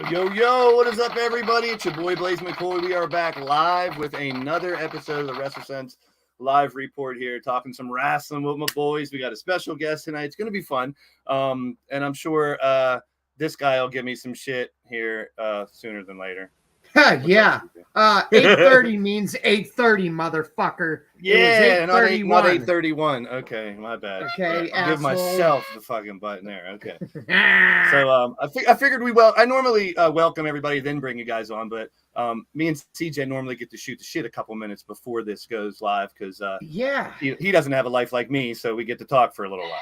Yo, what is up, everybody? It's your boy, Blaze McCoy. We are back live with another episode of the WrestleSense live report here, talking some wrestling with my boys. We got a special guest tonight. It's going to be fun. And I'm sure this guy will give me some shit here sooner than later. Yeah. 8:30 means 8:30, motherfucker. Yeah, not 8:31. Okay, my bad. Okay, I'll give asshole. myself the fucking button there. Okay. So I figured I normally welcome everybody, then bring you guys on, but me and CJ normally get to shoot the shit a couple minutes before this goes live because he doesn't have a life like me, so we get to talk for a little while.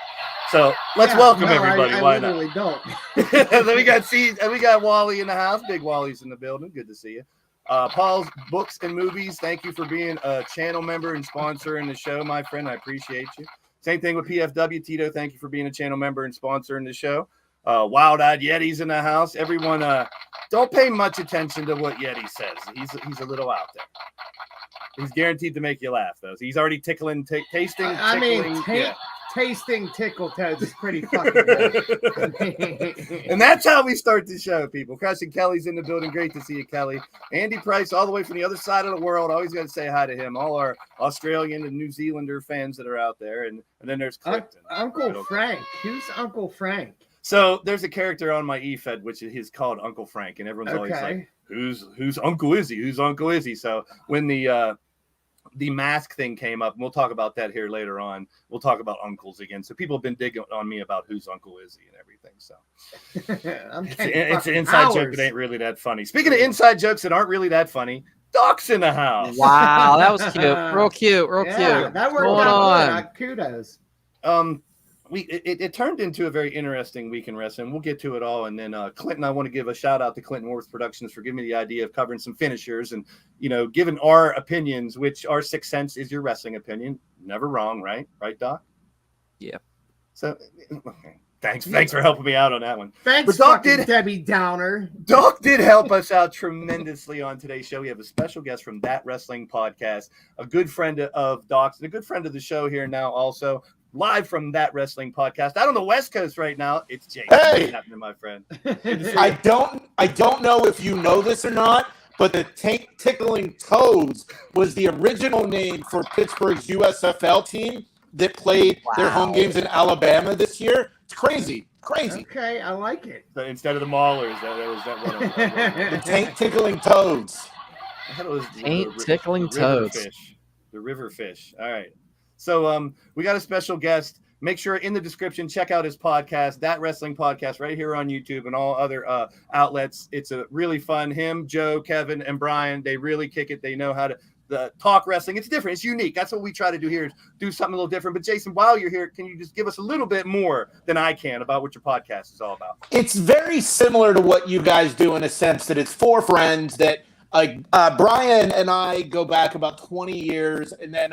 So let's welcome everybody. I Why literally not? don't. Then we got Wally in the house. Big Wally's in the building. Good to see you. Paul's Books and Movies. Thank you for being a channel member and sponsor in the show, my friend. I appreciate you. Same thing with PFW. Tito, thank you for being a channel member and sponsor in the show. Wild Eyed Yeti's in the house. Everyone, don't pay much attention to what Yeti says. He's a little out there. He's guaranteed to make you laugh, though. He's already tasting. Tasting tickle toads is pretty fucking good. And that's how we start the show, people. Crushing Kelly's in the building. Great to see you, Kelly. Andy Price, all the way from the other side of the world. Always got to say hi to him. All our Australian and New Zealander fans that are out there. And then there's Clifton. Uncle Frank. Who's Uncle Frank? So there's a character on my eFed, which is called Uncle Frank. And everyone's always like, who's Uncle Izzy? Who's Uncle Izzy? So when the mask thing came up, and we'll talk about that here later on. We'll talk about uncles again. So people have been digging on me about who's Uncle Izzy and everything. So it's an inside joke that ain't really that funny. Speaking of inside jokes that aren't really that funny, Doc's in the house. Wow, that was cute. Real cute. That worked out good. Kudos. It turned into a very interesting week in wrestling. We'll get to it all. And then Clinton, I want to give a shout out to Clinton Worth Productions for giving me the idea of covering some finishers and, giving our opinions, which our sixth sense is your wrestling opinion. Never wrong, right? Right, Doc? Yeah. So, okay. Thanks for helping me out on that one. Thanks, Debbie Downer. Doc did help us out tremendously on today's show. We have a special guest from That Wrestling Podcast, a good friend of Doc's and a good friend of the show here now also. Live from That Wrestling Podcast out on the West Coast right now. It's Jake. Hey, what's happening, my friend? I don't know if you know this or not, but the Tickling Toads was the original name for Pittsburgh's USFL team that played their home games in Alabama this year. It's crazy. Okay, I like it. So instead of the Maulers, that was that one. The Tickling Toads. I thought it was Tickling Toads. The river fish. All right. So we got a special guest. Make sure in the description, check out his podcast, That Wrestling Podcast, right here on YouTube and all other outlets. It's a really fun. Him, Joe, Kevin, and Brian, they really kick it. They know how to talk wrestling. It's different. It's unique. That's what we try to do here, is do something a little different. But Jason, while you're here, can you just give us a little bit more than I can about what your podcast is all about? It's very similar to what you guys do in a sense that it's four friends that Brian and I go back about 20 years. And then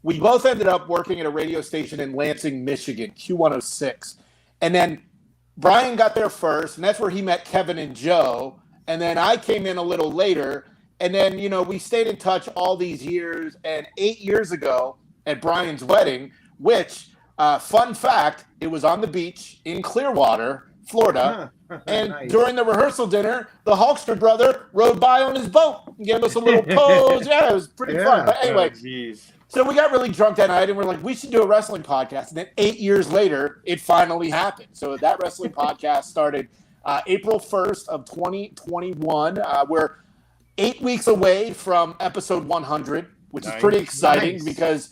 we both ended up working at a radio station in Lansing, Michigan, Q106. And then Brian got there first, and that's where he met Kevin and Joe. And then I came in a little later. And then, we stayed in touch all these years. And 8 years ago at Brian's wedding, which, fun fact, it was on the beach in Clearwater, Florida. And Nice. During the rehearsal dinner, the Hulkster brother rode by on his boat and gave us a little pose. Yeah, it was pretty fun. But anyway, so we got really drunk that night and we're like, we should do a wrestling podcast. And then 8 years later, it finally happened. So That Wrestling Podcast started April 1st of 2021. We're 8 weeks away from episode 100, which is pretty exciting because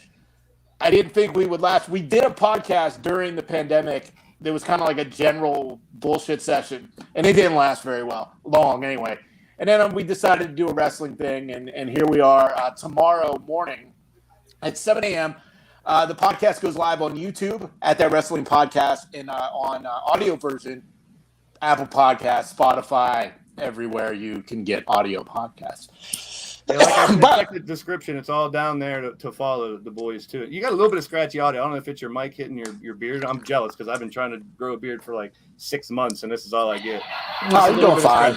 I didn't think we would last. We did a podcast during the pandemic. There was kind of like a general bullshit session, and it didn't last very long anyway. And then we decided to do a wrestling thing, and here we are tomorrow morning at 7 a.m. The podcast goes live on YouTube at That Wrestling Podcast and on audio version, Apple Podcasts, Spotify, everywhere you can get audio podcasts. Yeah, like the description, it's all down there to follow the boys too. You got a little bit of scratchy audio. I don't know if it's your mic hitting your beard. I'm jealous because I've been trying to grow a beard for like 6 months, and this is all I get. No, you're doing fine.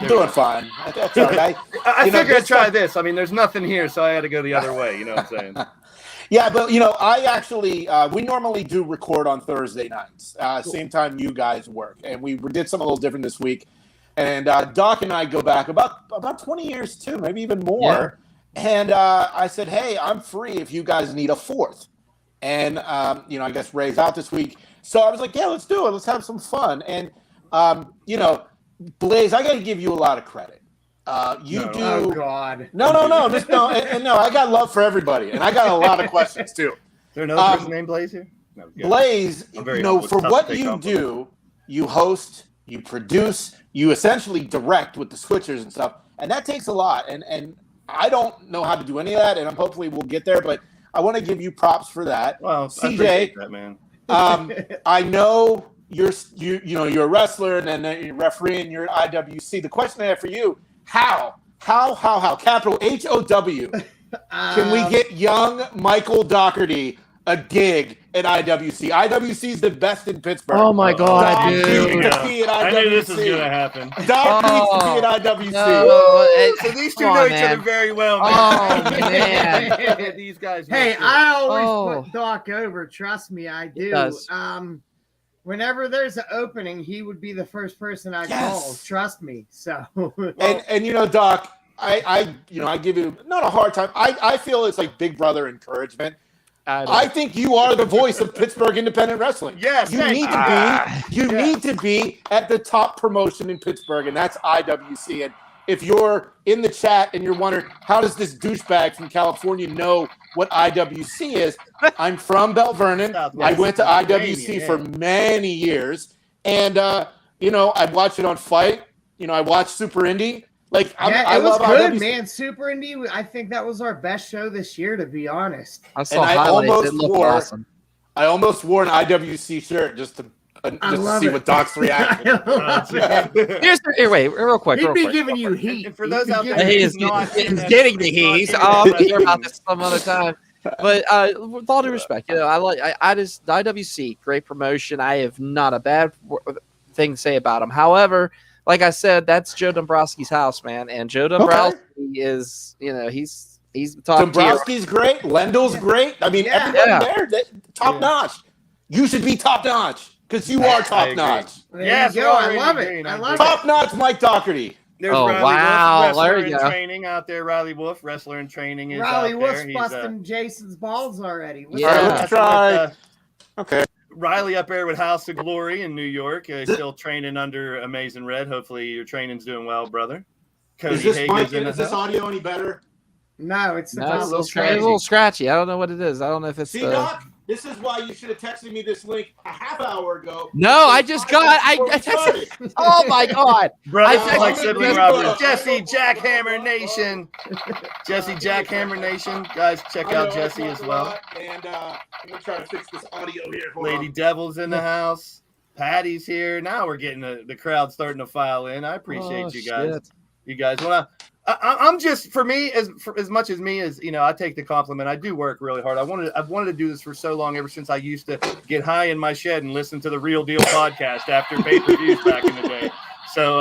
Doing fine. That's all right. I figured I'd try this. I mean, there's nothing here, so I had to go the other way. You know what I'm saying? Yeah, but I actually we normally do record on Thursday nights, same time you guys work, and we did something a little different this week. And Doc and I go back about 20 years too, maybe even more. And I said, hey, I'm free if you guys need a fourth. And, I guess Ray's out this week. So I was like, yeah, let's do it. Let's have some fun. And, Blaze, I got to give you a lot of credit. Do. Oh, God. No. No, I got love for everybody. And I got a lot of questions too. Is there another person named Blaze here? No, Blaze, for what you do, you host, you produce, you essentially direct with the switchers and stuff. And that takes a lot. And I don't know how to do any of that. And hopefully we'll get there. But I want to give you props for that. Well, CJ, I appreciate that, man. I know you're a wrestler and then you're refereeing, you're IWC. The question I have for you, how, capital HOW, can we get young Michael Doherty a gig at IWC? IWC is the best in Pittsburgh. Oh my God, Doc dude! needs to be at IWC. I knew this was gonna happen. Doc needs to be at IWC. So these two know each other very well, man. Oh man! These guys. Hey, I always put Doc over. Trust me, I do. Whenever there's an opening, he would be the first person I call. Trust me. So. And Doc, I give you not a hard time. I feel it's like big brother encouragement. I think you are the voice of Pittsburgh independent wrestling. Yes, you need to be at the top promotion in Pittsburgh, and that's IWC. And if you're in the chat and you're wondering how does this douchebag from California know what IWC is, I'm from Belle Vernon. I went to IWC for many years, and I watched it on Fight. I watched Super Indie. I it was love good, IWC. man. Super Indie, I think that was our best show this year, to be honest. I saw highlights. It looked awesome. I almost wore an IWC shirt just to see what Doc's reaction. Wait, real quick. He'd be giving you heat. And for those out there, he's getting the heat. I'll hear about this some other time. But with all due respect, I just IWC, great promotion. I have not a bad thing to say about them. However, like I said, that's Joe Dombrowski's house, man. And Joe Dombrowski is, he's the top Dombrowski's great. Lendl's great. I mean, everybody there, top notch. You should be top notch because you are top notch. Yes, I love it. I love top notch, Mike Doherty. There's Riley Wolf, wrestler there you in go. training out there. Riley Wolf, wrestler in training, is Riley out Wolf's there. busting Jason's balls already. Let's try. Okay. Riley up there with House of Glory in New York, still training under Amazing Red. Hopefully your training's doing well, brother. Cody Is Hagan's this audio any better? No, it's a little scratchy. I don't know what it is. I don't know if it's. Doc, this is why you should have texted me this link a half hour ago. No, I just got. I texted. Oh my God, brother! Like sibling Robert, Jesse Jackhammer Nation, Jesse Jackhammer Nation, guys, check out Jesse as well. And I'm gonna try to fix this audio here. Lady Devil's in the house. Patty's here. Now we're getting the crowd starting to file in. I appreciate you guys. Shit. You guys want to. I'm just, for me, as much as me as I take the compliment. I do work really hard. I've wanted to do this for so long, ever since I used to get high in my shed and listen to the Real Deal podcast after pay-per-views back in the day. So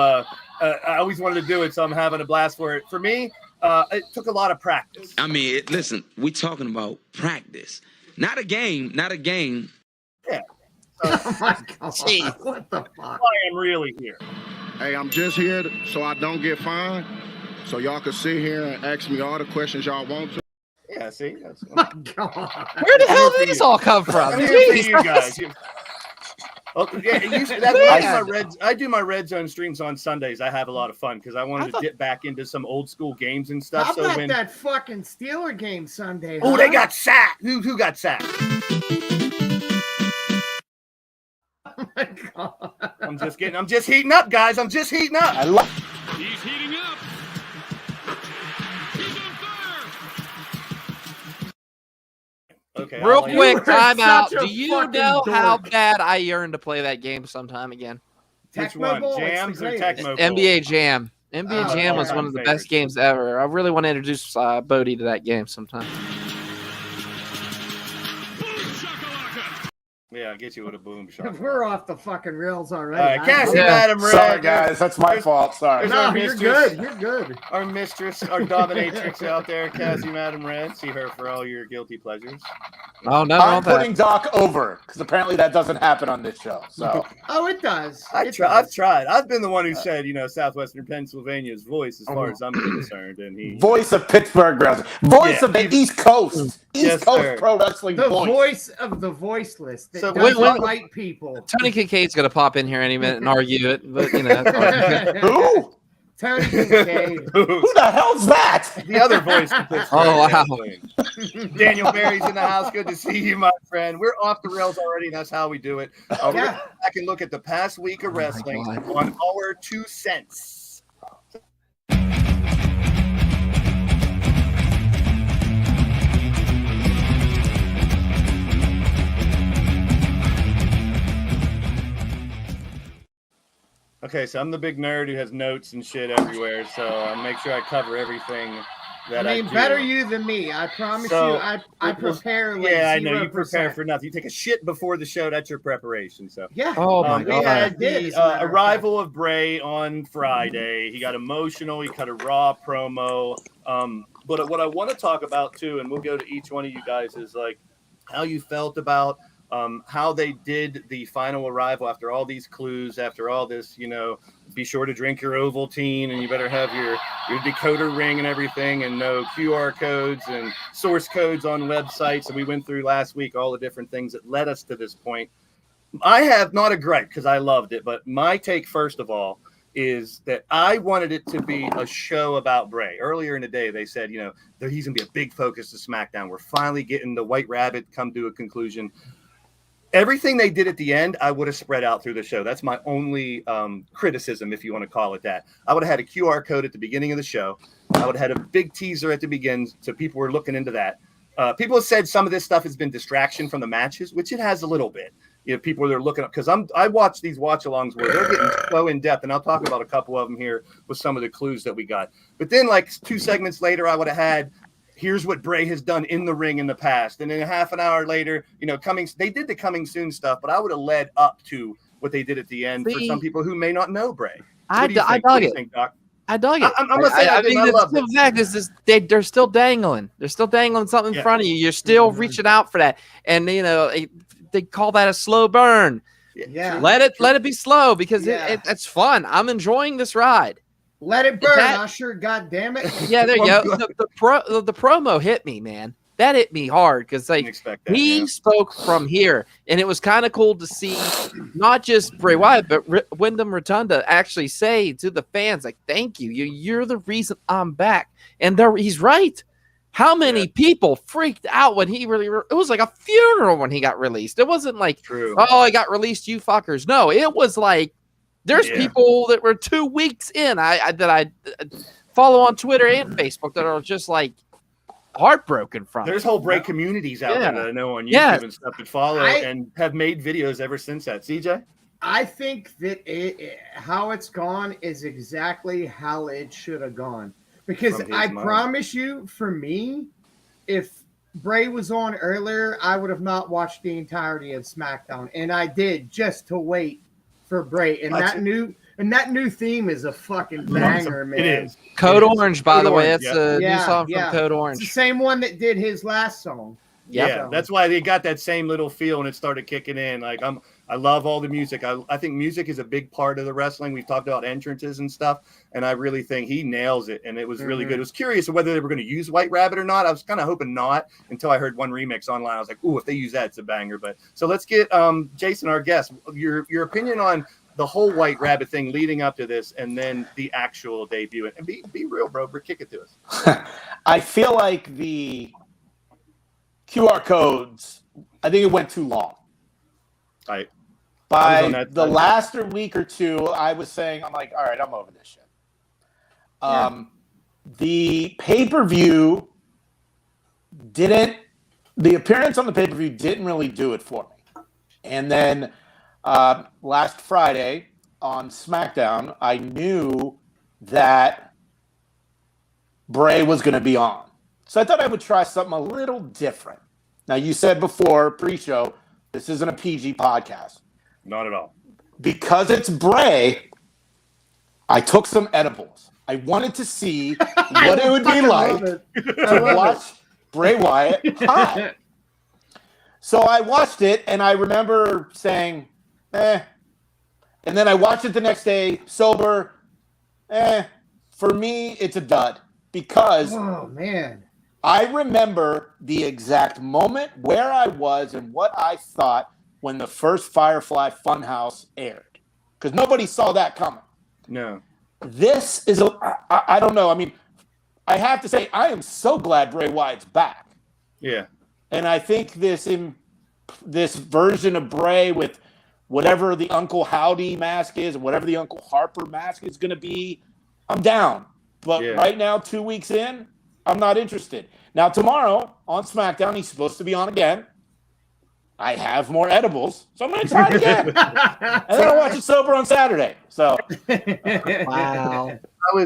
I always wanted to do it, so I'm having a blast for it. For me, it took a lot of practice. I mean, listen, we talking about practice, not a game. Yeah. Oh my God! Jeez. What the fuck? I am really here. Hey, I'm just here so I don't get fined. So y'all can sit here and ask me all the questions y'all want to. Yeah, see? That's Oh my God. Where the hell did these all come from? I'm here for you guys. I do my Red Zone streams on Sundays. I have a lot of fun because I wanted to dip back into some old school games and stuff. How about that fucking Steeler game Sunday? Oh, they got sacked. Who got sacked? Oh my God. I'm just heating up, guys. I'm just heating up. He's heating up. He's on fire. Okay. Real quick, time out. such a Do you fucking know how dork. bad I yearn to play that game sometime again? Which one? Tecmo Bowl, Jams or it's the greatest. Tecmo Bowl? NBA Jam. NBA Oh, Jam was all-time one of the favorite. best games ever. I really want to introduce Bodie to that game sometime. Boom shakalaka. Yeah, Yeah, I'll get you with a boom shot. We're off the fucking rails already. All right, Cassie, Madam Red. Sorry, guys. That's my fault. Sorry. No, you're good. You're good. Our mistress, our dominatrix out there, Cassie, Madam Red. See her for all your guilty pleasures. Oh, no, I'm putting Doc over because apparently that doesn't happen on this show. So. Oh, it does. I've tried. I've been the one who said, Southwestern Pennsylvania's voice as far as I'm concerned. And he voice of Pittsburgh Wrestling. Voice of the East Coast. East Coast Pro Wrestling. The voice of the voiceless. So when white people. Tony Kincaid's going to pop in here any minute and argue it. But, Who? Tony Kincaid. Who the hell's that? The other voice. Oh, wow. Daniel Barry's in the house. Good to see you, my friend. We're off the rails already. That's how we do it. We're going to go back and look at the past week of wrestling on our 2 cents. Okay, so I'm the big nerd who has notes and shit everywhere, so I'll make sure I cover everything that I do. Better you than me. I promise you, I prepare like I 0%. know, you prepare for nothing. You take a shit before the show, that's your preparation. So yeah. Oh, my God. We had the arrival of Bray on Friday. He got emotional. He cut a Raw promo. But what I want to talk about, too, and we'll go to each one of you guys, is like how you felt about how they did the final arrival after all these clues, after all this, be sure to drink your Ovaltine and you better have your decoder ring and everything and no QR codes and source codes on websites. And we went through last week all the different things that led us to this point. I have not a gripe because I loved it, but my take, first of all, is that I wanted it to be a show about Bray. Earlier in the day, they said, he's going to be a big focus to SmackDown. We're finally getting the White Rabbit come to a conclusion. Everything they did at the end, I would have spread out through the show. That's my only criticism, if you want to call it that. I would have had a QR code at the beginning of the show. I would have had a big teaser at the beginning, so people were looking into that. People have said some of this stuff has been distraction from the matches, which it has a little bit. People are looking up because I watch these watch-alongs where they're getting so in depth, and I'll talk about a couple of them here with some of the clues that we got. But then, like 2 segments later, I would have had, here's what Bray has done in the ring in the past. And then a half an hour later, they did the coming soon stuff, but I would have led up to what they did at the end for some people who may not know Bray. I dug it. Doc? I dug it. I'm going to say I love it. The fact is they're still dangling. They're still dangling something in front of you. You're still reaching out for that. And, they call that a slow burn. Yeah. Let it be slow because it's fun. I'm enjoying this ride. Let it burn, Usher. God damn it. Yeah, there you go. The promo hit me, man. That hit me hard because he spoke from here, and it was kind of cool to see not just Bray Wyatt but Wyndham Rotunda actually say to the fans, like, "Thank you. You're the reason I'm back." And he's right. How many people freaked out when he it was like a funeral when he got released. It wasn't like, "Oh, I got released, you fuckers." No, it was like. There's people that were 2 weeks in that I follow on Twitter and Facebook that are just like heartbroken from. There's whole Bray communities out there that I know on YouTube and stuff that follow and have made videos ever since that. CJ? I think that how it's gone is exactly how it should have gone. Because I promise you, for me, if Bray was on earlier, I would have not watched the entirety of SmackDown. And I did just to wait for Bray, and that new theme is a fucking banger, man. It is. Code Orange, by the way. That's a new song from Code Orange. It's the same one that did his last song. Yeah, that's why they got that same little feel, and it started kicking in. Like I love all the music. I think music is a big part of the wrestling. We've talked about entrances and stuff, and I really think he nails it, and it was really good. I was curious whether they were going to use White Rabbit or not. I was kind of hoping not until I heard one remix online. I was like, "Ooh, if they use that, it's a banger." But so let's get Jason, our guest, your opinion on the whole White Rabbit thing leading up to this, and then the actual debut. And be real, bro. Kick it to us. I feel like the QR codes, I think it went too long. By the last week or two, I was saying, I'm like, all right, I'm over this shit. The pay-per-view the appearance on the pay-per-view didn't really do it for me. And then last Friday on SmackDown, I knew that Bray was going to be on. So I thought I would try something a little different. Now, you said before, pre-show, This isn't a PG podcast. Not at all. Because it's Bray, I took some edibles. I wanted to see what it would be like to watch Bray Wyatt high. So I watched it, and I remember saying, eh. And then I watched it the next day, sober. For me, it's a dud. Because I remember the exact moment where I was and what I thought when the first Firefly Funhouse aired. Because nobody saw that coming. No. This is I don't know. I mean, I have to say, I am so glad Bray Wyatt's back. Yeah. And I think this version of Bray with whatever the Uncle Howdy mask is, whatever the Uncle Harper mask is going to be, I'm down. But right now, 2 weeks in, I'm not interested. Now, tomorrow on SmackDown, he's supposed to be on again. I have more edibles, so I'm going to try it again. And then I'll watch it sober on Saturday. So, wow.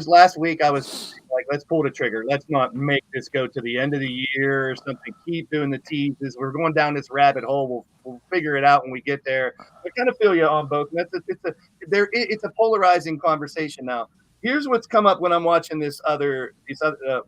Last week, I was like, let's pull the trigger. Let's not make this go to the end of the year or something. Keep doing the teases. We're going down this rabbit hole. We'll figure it out when we get there. I kind of feel you on both. It's a polarizing conversation now. Here's what's come up when I'm watching these other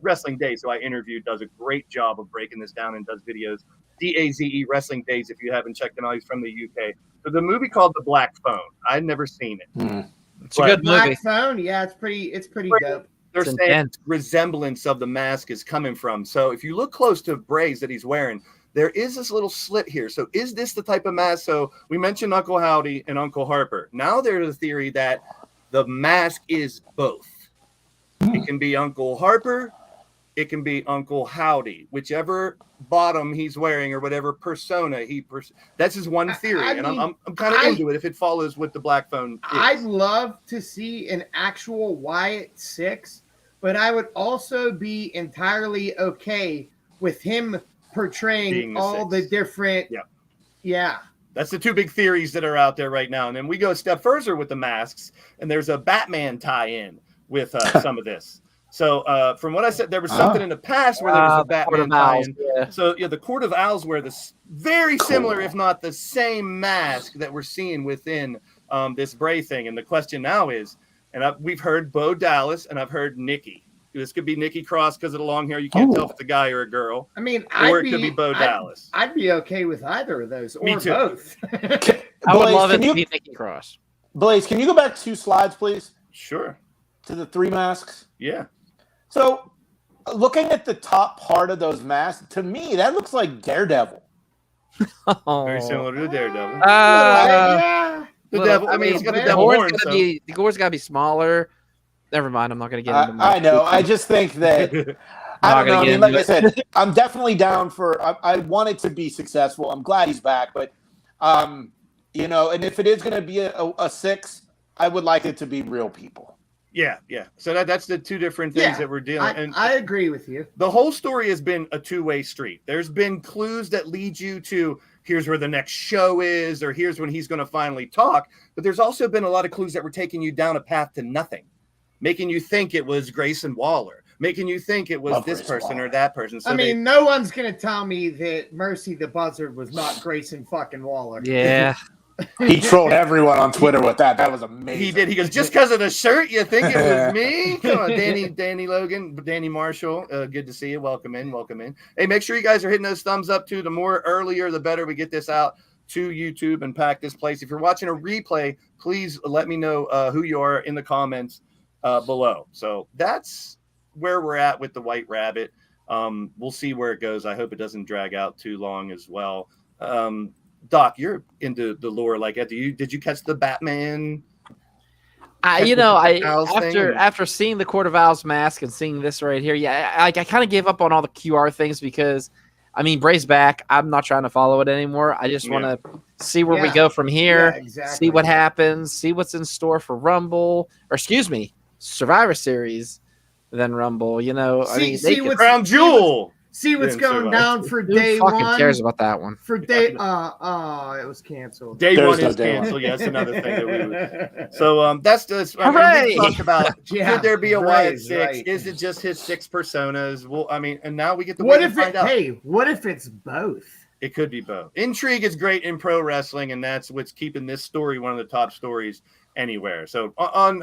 Wrestling Days, who I interviewed, does a great job of breaking this down and does videos. DAZE Wrestling Days, if you haven't checked it out, he's from the UK. So the movie called The Black Phone. I'd never seen it. It's a good movie. Black Phone, yeah, it's pretty dope. They're saying resemblance of the mask is coming from. So if you look close to Bray's that he's wearing, there is this little slit here. So is this the type of mask? So we mentioned Uncle Howdy and Uncle Harper. Now there's a theory that the mask is both. It can be Uncle Harper. It can be Uncle Howdy, whichever bottom he's wearing or whatever persona that's his one theory. I'm kind of into it if it follows with the Black Phone is. I'd love to see an actual Wyatt 6, but I would also be entirely okay with him portraying all the different. Yeah. That's the two big theories that are out there right now. And then we go a step further with the masks, and there's a Batman tie-in with some of this. So from what I said, there was something in the past where there was a Batman tie-in. Yeah. So the Court of Owls wear this very similar, if not the same mask that we're seeing within this Bray thing. And the question now is, we've heard Bo Dallas and I've heard Nikki. This could be Nikki Cross because of the long hair. You can't tell if it's a guy or a girl. I mean, or it could be Bo Dallas. I'd be okay with either of those, or Me too. both. I would love it to be Nikki Cross. Blaze, can you go back 2 slides, please? Sure. To the 3 masks? Yeah. So, looking at the top part of those masks, to me, that looks like Daredevil. Very similar to Daredevil. The devil. I mean, it's got the devil horn. The gore's got to be smaller. Never mind. I'm not going to get into I know. I just think that I don't know. I mean, like I said, I'm definitely down for. I want it to be successful. I'm glad he's back, but and if it is going to be a 6, I would like it to be real people. Yeah. So that's the two different things that we're dealing. And I agree with you. The whole story has been a two-way street. There's been clues that lead you to here's where the next show is, or here's when he's going to finally talk. But there's also been a lot of clues that were taking you down a path to nothing, making you think it was Grayson Waller, making you think it was this person or that person. So no one's going to tell me that Mercy the Buzzard was not Grayson fucking Waller. Yeah. He trolled everyone on Twitter with that. That was amazing. He did. He goes, just because of the shirt, you think it was me? Come on, Danny Logan, Danny Marshall. Good to see you. Welcome in. Hey, make sure you guys are hitting those thumbs up too. The more earlier, the better we get this out to YouTube and pack this place. If you're watching a replay, please let me know who you are in the comments below. So that's where we're at with the White Rabbit. We'll see where it goes. I hope it doesn't drag out too long as well. Doc, you're into the lore like that. Did you catch the Batman? After seeing the Court of Owls mask and seeing this right here, I kind of gave up on all the QR things because, I mean, Bray's back. I'm not trying to follow it anymore. I just want to see where we go from here, see what happens, see what's in store for Survivor Series, then Rumble. Crown Jewel. See what's going down for day one. Who fucking cares about that one? For day, it was canceled. Day one is canceled. Yeah, that's another thing that we would. So that's just. We talked about. Could there be a Wyatt 6? Right. Is it just his 6 personas? Well, I mean, and now we get the. What if it? Hey, what if it's both? It could be both. Intrigue is great in pro wrestling, and that's what's keeping this story one of the top stories anywhere. So on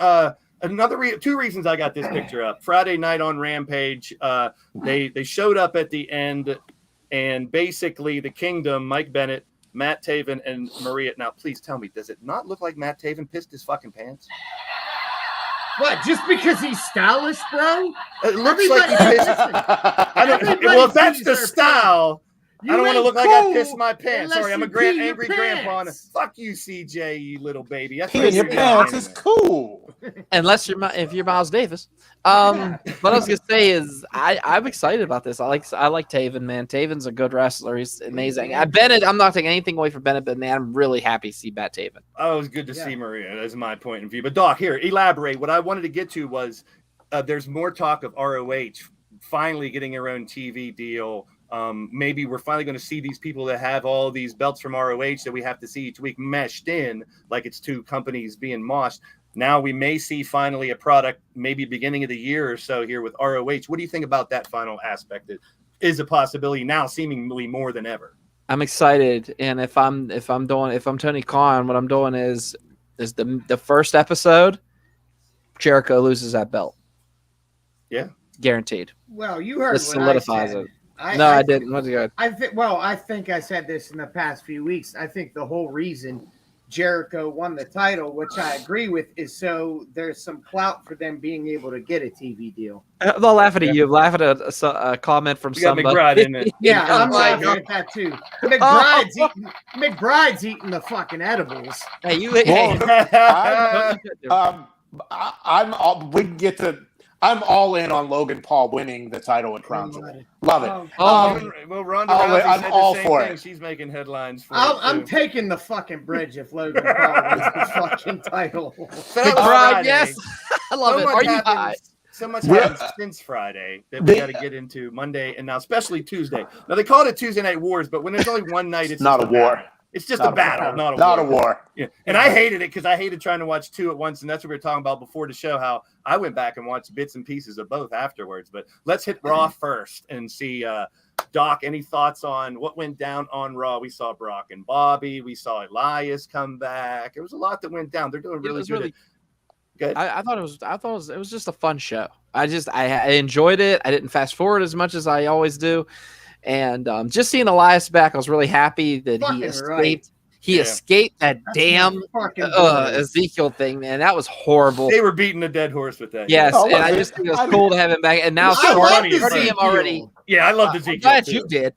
two reasons I got this picture up. Friday night on Rampage, they showed up at the end, and basically the Kingdom, Mike Bennett, Matt Taven, and Maria. Now, please tell me, does it not look like Matt Taven pissed his fucking pants? What? Just because he's stylish, bro? It looks like he pissed. Well, if that's the style, I don't want to look like I pissed my pants. Sorry, I'm a angry grandpa. Fuck you, CJ, you little baby. That's peeing your pants is cool. Unless if you're Miles Davis. What I was gonna say is I'm excited about this. I like Taven, man. Taven's a good wrestler. He's amazing. Bennett, I'm not taking anything away from Bennett, but man, I'm really happy to see Matt Taven. Oh, it was good to see Maria. That's my point of view. But Doc, here, elaborate. What I wanted to get to was there's more talk of ROH finally getting their own TV deal. Maybe we're finally going to see these people that have all these belts from ROH that we have to see each week meshed in like it's two companies being moshed. Now we may see finally a product maybe beginning of the year or so here with ROH. What do you think about that final aspect? It is a possibility now, seemingly more than ever. I'm excited, and if I'm Tony Khan, what I'm doing is the first episode, Jericho loses that belt. Yeah, guaranteed. Well, you heard this what solidifies I said. it. I didn't. What's good? I think I said this in the past few weeks. I think the whole reason Jericho won the title, which I agree with, is so there's some clout for them being able to get a TV deal. I'm not laughing at you. I'm laughing at a comment from somebody. McBride, isn't it? Yeah, I'm laughing at that too. McBride's eating the fucking edibles. Hey, you. I'm all in on Logan Paul winning the title at Crown Jewel. Love it. Ronda Rousey I'm said all the same for thing. it. She's making headlines. I'm taking the fucking bridge if Logan Paul wins the fucking title. McBride, yes. I love it. Are you high? So much happened since Friday that we got to get into Monday and now especially Tuesday. Now they call it Tuesday Night Wars, but when there's only one night, it's not a war. It's just a battle, not a war. Yeah. And I hated it because I hated trying to watch two at once. And that's what we were talking about before the show, how I went back and watched bits and pieces of both afterwards. But let's hit Raw first and see, Doc, any thoughts on what went down on Raw? We saw Brock and Bobby. We saw Elias come back. It was a lot that went down. They're doing really good. Good. I thought it was just a fun show. I enjoyed it. I didn't fast forward as much as I always do. And just seeing Elias back, I was really happy that he escaped. Right. He escaped that damn Ezekiel thing, man. That was horrible. They were beating a dead horse with that. Yes, and I just think it was cool to have him back. And now him already. Yeah, I loved Ezekiel. I'm glad you did.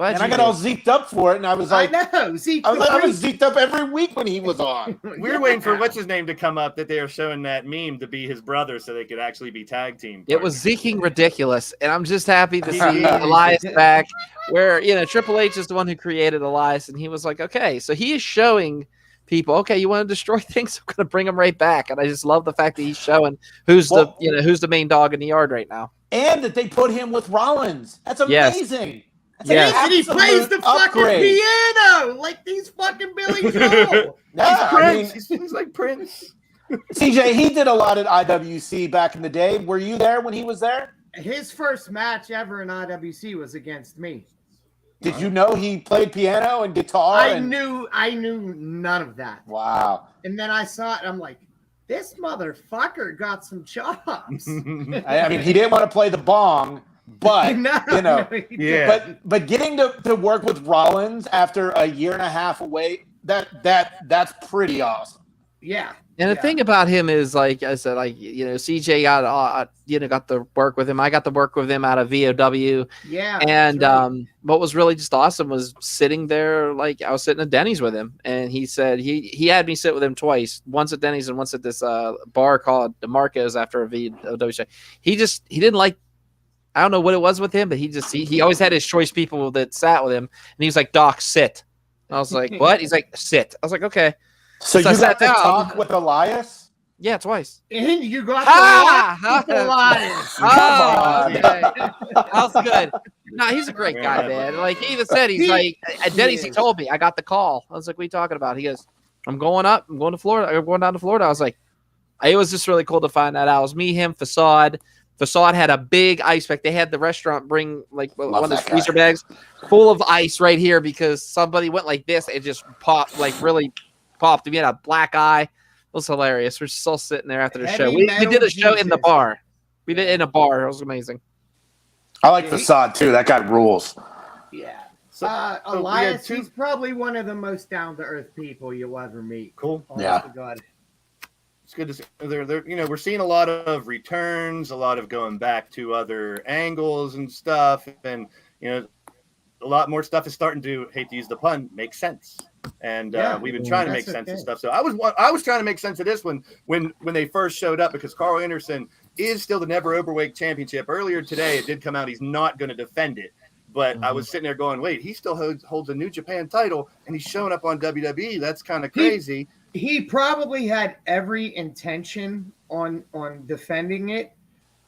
And I got all zeked up for it, and I was like, I was zeked up every week when he was on. We were waiting for what's his name to come up that they were showing that meme to be his brother so they could actually be tag team. It was zeking ridiculous, and I'm just happy to see Elias back. Where Triple H is the one who created Elias, and he was like, okay, so he is showing people, okay, you want to destroy things, I'm going to bring them right back, and I just love the fact that he's showing who's the main dog in the yard right now, and that they put him with Rollins. That's amazing. Yes. And he plays the fucking piano like these fucking Billy Joel. He's like Prince. CJ, he did a lot at IWC back in the day. Were you there when he was there? His first match ever in IWC was against me. Did you know he played piano and guitar? I knew none of that. Wow. And then I saw it, and I'm like, this motherfucker got some chops. I mean, he didn't want to play the bong. But but getting to work with Rollins after a year and a half away, that's pretty awesome. Yeah. And the thing about him is, like I said, CJ got to work with him. I got to work with him out of VOW. Yeah. And what was really just awesome was sitting there, like I was sitting at Denny's with him, and he said he had me sit with him twice, once at Denny's and once at this bar called DeMarco's after a VOW show. He didn't like. I don't know what it was with him, but he always had his choice people that sat with him, and he was like, "Doc, sit." And I was like, "What?" He's like, "Sit." I was like, "Okay." So you got to talk with Elias? Yeah, twice. And you got to talk with Elias. Okay. That was good. No, he's a great guy, man. Like he even said, he's like at Denny's. He told me I got the call. I was like, "What are you talking about?" He goes, "I'm going up. I'm going to Florida. I'm going down to Florida." I was like, it was just really cool to find that out. It was me, him, Facade. Facade had a big ice pack. They had the restaurant bring like one of those that guy. freezer bags full of ice right here because somebody went like this and just popped, like really popped. He had a black eye. It was hilarious. We're still sitting there after the show. We did a show in the bar. We did it in a bar. It was amazing. I like Facade too. That guy rules. Yeah. So Elias, he's probably one of the most down-to-earth people you'll ever meet. Cool. Yeah. God. It's good to see. We're seeing a lot of returns, a lot of going back to other angles and stuff, and a lot more stuff is starting to, hate to use the pun, make sense. And we've been trying to make sense of stuff. So I was trying to make sense of this when they first showed up, because Carl Anderson is still the never overweight championship. Earlier today, it did come out he's not going to defend it. But I was sitting there going, wait, he still holds a New Japan title, and he's showing up on WWE. That's kind of crazy. He probably had every intention on defending it,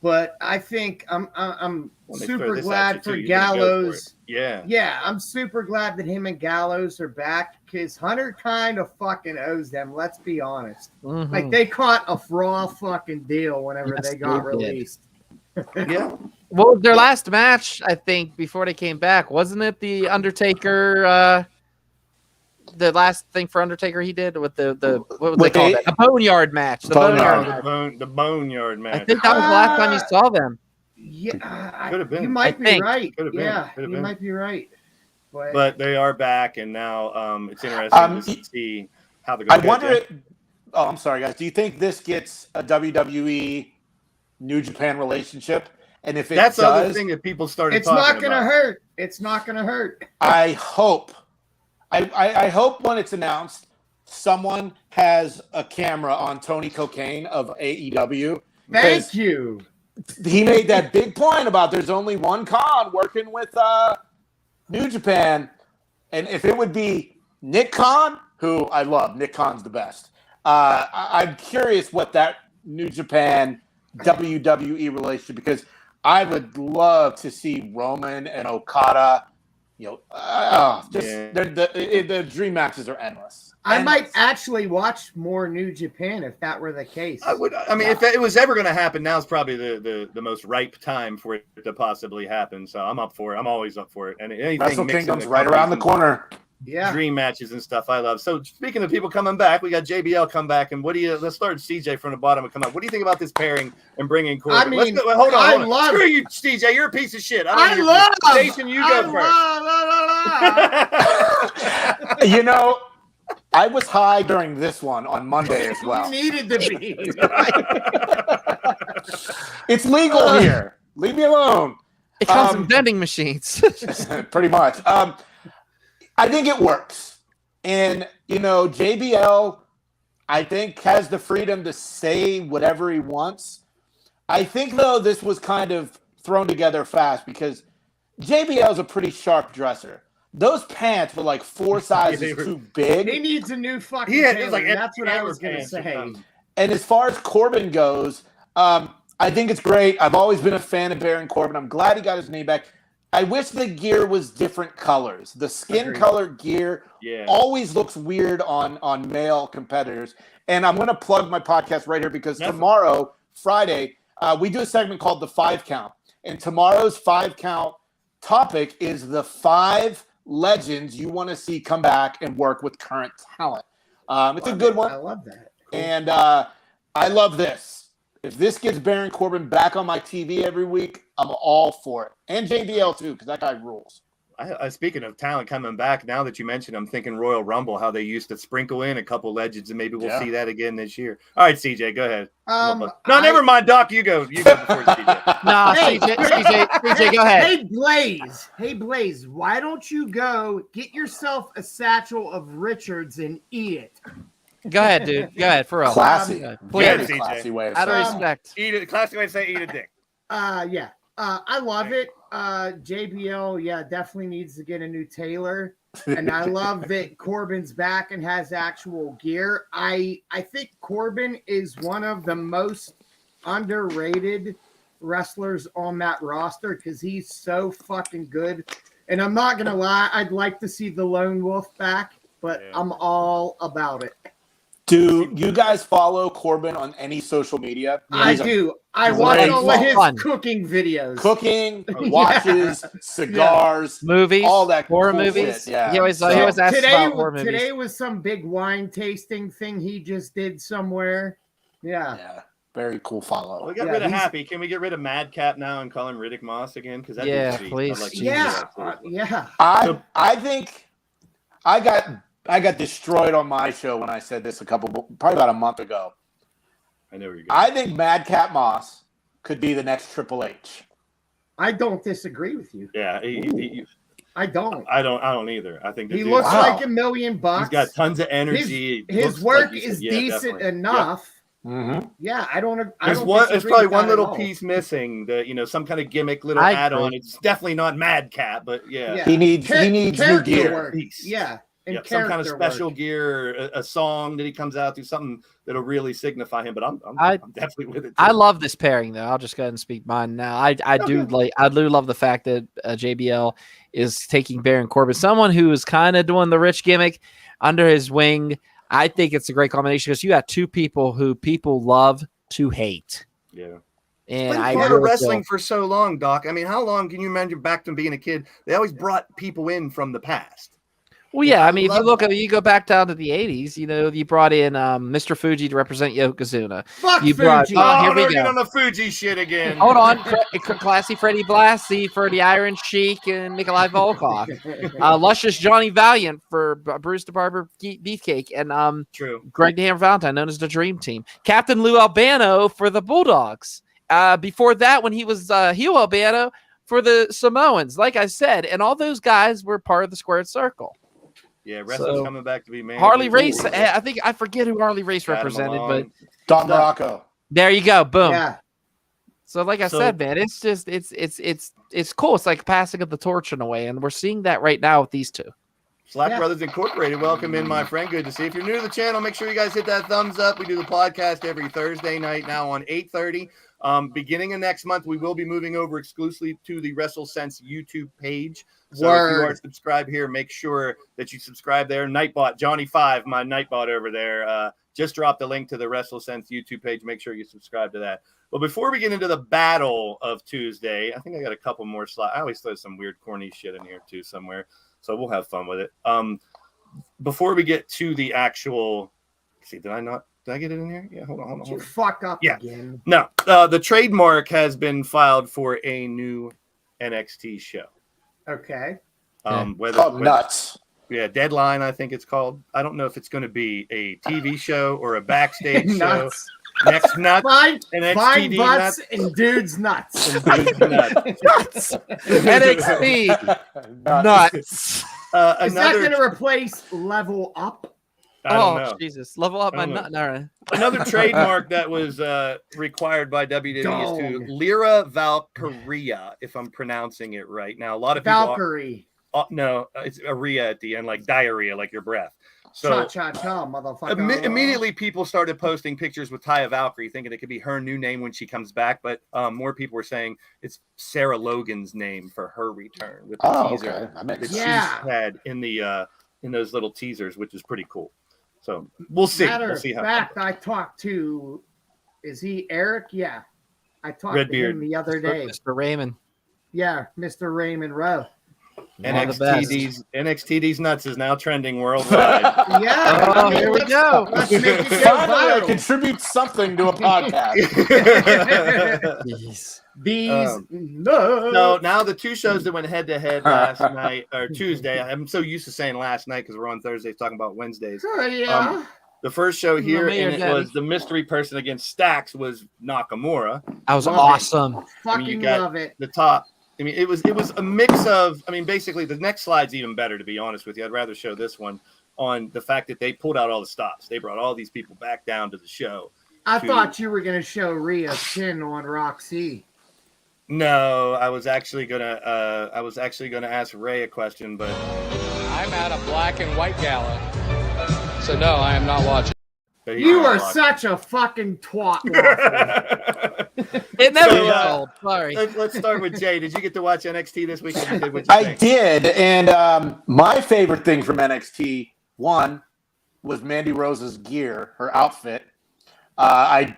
but I think I'm super glad for Gallows. I'm super glad that him and Gallows are back, because Hunter kind of fucking owes them. Let's be honest. Like, they caught a raw fucking deal whenever they got released. Yeah. Well, their last match, I think, before they came back, wasn't it the Undertaker? The last thing for Undertaker he did with the what would they call that? The Boneyard match. The Boneyard match. I think that was the last time you saw them. Yeah, could have been. You might be right. Could have been. Yeah, you might be right. But they are back, and now it's interesting to see how they're going to wonder it. Oh, I'm sorry, guys. Do you think this gets a WWE New Japan relationship? And if that's the other thing that people started talking about. It's not going to hurt. It's not going to hurt. I hope. I hope when it's announced, someone has a camera on Tony Cocaine of AEW. Thank you. He made that big point about there's only one Khan working with New Japan. And if it would be Nick Khan, who I love, Nick Khan's the best. I'm curious what that New Japan WWE relationship, because I would love to see Roman and Okada. The dream matches are endless. I might actually watch more New Japan if that were the case. I would. I mean, if it was ever going to happen, now's probably the most ripe time for it to possibly happen. So I'm up for it. I'm always up for it. And anything Wrestle Kingdom's right around the corner. Yeah, dream matches and stuff I love. So speaking of people coming back, we got JBL come back, and let's start CJ from the bottom and come up. What do you think about this pairing and bringing Corbin? I mean, hold on. Love Screw you, CJ. You're a piece of shit. Jason, you go first. I was high during this one on Monday as well. You needed to be. It's legal here. Leave me alone. It comes in vending machines. Pretty much. I think it works. And, JBL, I think, has the freedom to say whatever he wants. I think, though, this was kind of thrown together fast because JBL is a pretty sharp dresser. Those pants were like 4 sizes too big. He needs a new fucking tailor. That's what I was going to say. And as far as Corbin goes, I think it's great. I've always been a fan of Baron Corbin. I'm glad he got his name back. I wish the gear was different colors. The skin color gear always looks weird on male competitors. And I'm going to plug my podcast right here because tomorrow, Friday, we do a segment called The 5 Count. And tomorrow's 5 Count topic is the 5 legends you want to see come back and work with current talent. It's a good one. I love that. Cool. And I love this. If this gets Baron Corbin back on my TV every week, I'm all for it. And JBL too, because that guy rules. Speaking of talent coming back, now that you mentioned, I'm thinking Royal Rumble, how they used to sprinkle in a couple legends, and maybe we'll see that again this year. All right, CJ, go ahead. Never mind, Doc. You go before CJ. No, CJ, go ahead. Hey, Blaze, why don't you go get yourself a satchel of Richards and eat it? Go ahead, dude. Go ahead, for real. Classy. Please. Classy way of Out of saying respect. Eat it. Classic way to say eat a dick. Yeah. I love it. JBL, definitely needs to get a new tailor. And I love that Corbin's back and has actual gear. I think Corbin is one of the most underrated wrestlers on that roster because he's so fucking good. And I'm not going to lie, I'd like to see the Lone Wolf back, but I'm all about it. Do you guys follow Corbin on any social media? I do. I watch all of his cooking videos. Cooking, watches, cigars, movies, all that horror cool movies. shit. Yeah. He always asks about horror movies. Today was some big wine tasting thing he just did somewhere. Yeah. Very cool follow. We got rid of Happy. Can we get rid of Madcap now and call him Riddick Moss again? Because please. I think I got destroyed on my show when I said this probably about a month ago. I know where you're going. I think Madcap Moss could be the next Triple H. I don't disagree with you. Yeah, I don't. I don't either. I think he looks like $1 million. He's got tons of energy. His work is decent enough. Yeah. Mm-hmm. Yeah, I don't. There's probably one little piece missing. Some kind of gimmick, little add-on. It's definitely not Madcap, but yeah. He needs new gear. Work. Yeah. Some kind of special gear, a song that he comes out to, something that'll really signify him. But I'm definitely with it too. I love this pairing, though. I'll just go ahead and speak mine now. I do love the fact that JBL is taking Baron Corbin, someone who is kind of doing the rich gimmick under his wing. I think it's a great combination because you got two people who people love to hate. Yeah. And I part of wrestling for so long, Doc. I mean, how long can you remember back to being a kid? They always brought people in from the past. Well, yeah, I mean, if you look at you go back down to the 80s, you brought in Mr. Fuji to represent Yokozuna. Fuck you Fuji. Here we go. On the Fuji shit again. Hold on. Classy Freddie Blassie for the Iron Sheik and Nikolai Volkov. Luscious Johnny Valiant for Bruce the Barber Beefcake and Greg the Hammer Valentine, known as the Dream Team. Captain Lou Albano for the Bulldogs. Before that, when he was Hugh Albano for the Samoans, like I said, and all those guys were part of the Squared Circle. Yeah, wrestling's coming back to be man. Harley Race. I forget who Harley Race represented, but Don Morocco. There you go. Boom. Yeah. So, like I said, man, it's just it's cool. It's like passing of the torch in a way, and we're seeing that right now with these two. Slack Brothers Incorporated, welcome in, my friend. Good to see you. If you're new to the channel, make sure you guys hit that thumbs up. We do the podcast every Thursday night now on 8:30. Beginning of next month, we will be moving over exclusively to the WrestleSense YouTube page. So if you are subscribed here, make sure that you subscribe there. Nightbot, Johnny 5, my Nightbot over there, just dropped the link to the WrestleSense YouTube page. Make sure you subscribe to that. But before we get into the battle of Tuesday, I think I got a couple more slides. I always throw some weird, corny shit in here too somewhere. So we'll have fun with it. Before we get to the actual, did I get it in here? Yeah, hold on. You fuck up again. No, the trademark has been filed for a new NXT show. Okay. Nuts. Yeah, Deadline, I think it's called. I don't know if it's going to be a TV show or a backstage show. Next nuts. Find butts and dudes nuts. Nuts. NXT nuts. Is that going to replace Level Up? I don't know. Jesus. Level Up my nut. Right. Another trademark that was required by WWE is to Lyra Valkyria, if I'm pronouncing it right. Now, a lot of people Valkyrie. No, it's Aria at the end, like diarrhea, like your breath. So cha-cha-cha, motherfucker. Immediately people started posting pictures with Taya Valkyrie, thinking it could be her new name when she comes back. But more people were saying it's Sarah Logan's name for her return with the teaser that she's had in those little teasers, which is pretty cool. So we'll see. Matter of fact, I talked to, is he Eric? Yeah. I talked to him the other day. Mr. Raymond. Yeah, Mr. Raymond Rowe. NXTD's nuts is now trending worldwide. Yeah. Here we go. Let's make it go Finally, I viral. contribute something to a podcast. These nuts. No, now the two shows that went head to head last night or Tuesday. I'm so used to saying last night because we're on Thursdays talking about Wednesdays. Oh, yeah. The first show here, and it was the mystery person against Stax, was Nakamura. That was awesome. Fucking love it. The top. I mean, it was a mix of. I mean, basically, the next slide's even better. To be honest with you, I'd rather show this one on the fact that they pulled out all the stops. They brought all these people back down to the show. I thought you were going to show Rhea's chin on Roxy. No, I was actually gonna ask Ray a question, but I'm at a black and white gala, so no, I am not watching. You are such a fucking twat. It never gets old. Sorry. Let's start with Jay. Did you get to watch NXT this weekend? I did, and my favorite thing from NXT, one, was Mandy Rose's gear, her outfit. My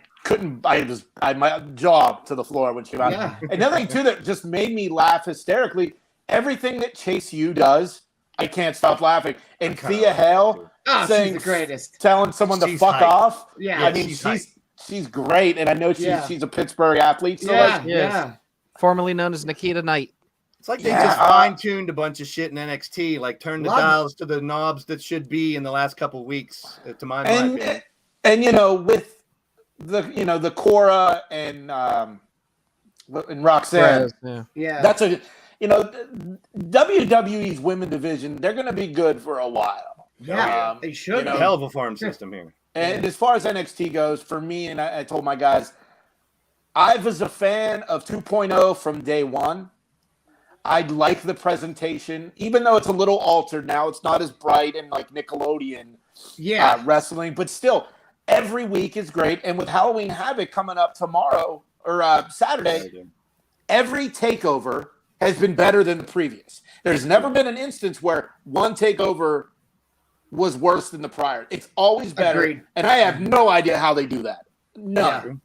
jaw to the floor when she came out. Yeah. Another thing too that just made me laugh hysterically. Everything that Chase U does, I can't stop laughing. And Thea Hale saying, she's the greatest. telling someone to fuck hype. off. Yeah, I mean she's great, and I know she's a Pittsburgh athlete. So formerly known as Nikita Knight. It's like they just fine-tuned a bunch of shit in NXT, like turned the dials to the knobs that should be in the last couple of weeks, to my opinion. And with the Cora and Roxanne, that's WWE's women division. They're going to be good for a while. Yeah, they should. Hell of a farm system here. And as far as NXT goes, for me, and I told my guys, I was a fan of 2.0 from day one. I like the presentation, even though it's a little altered now. It's not as bright and like Nickelodeon wrestling, but still, every week is great. And with Halloween Havoc coming up tomorrow or Saturday, every takeover has been better than the previous. There's never been an instance where one takeover was worse than the prior. It's always better. Agreed. And I have no idea how they do that. No.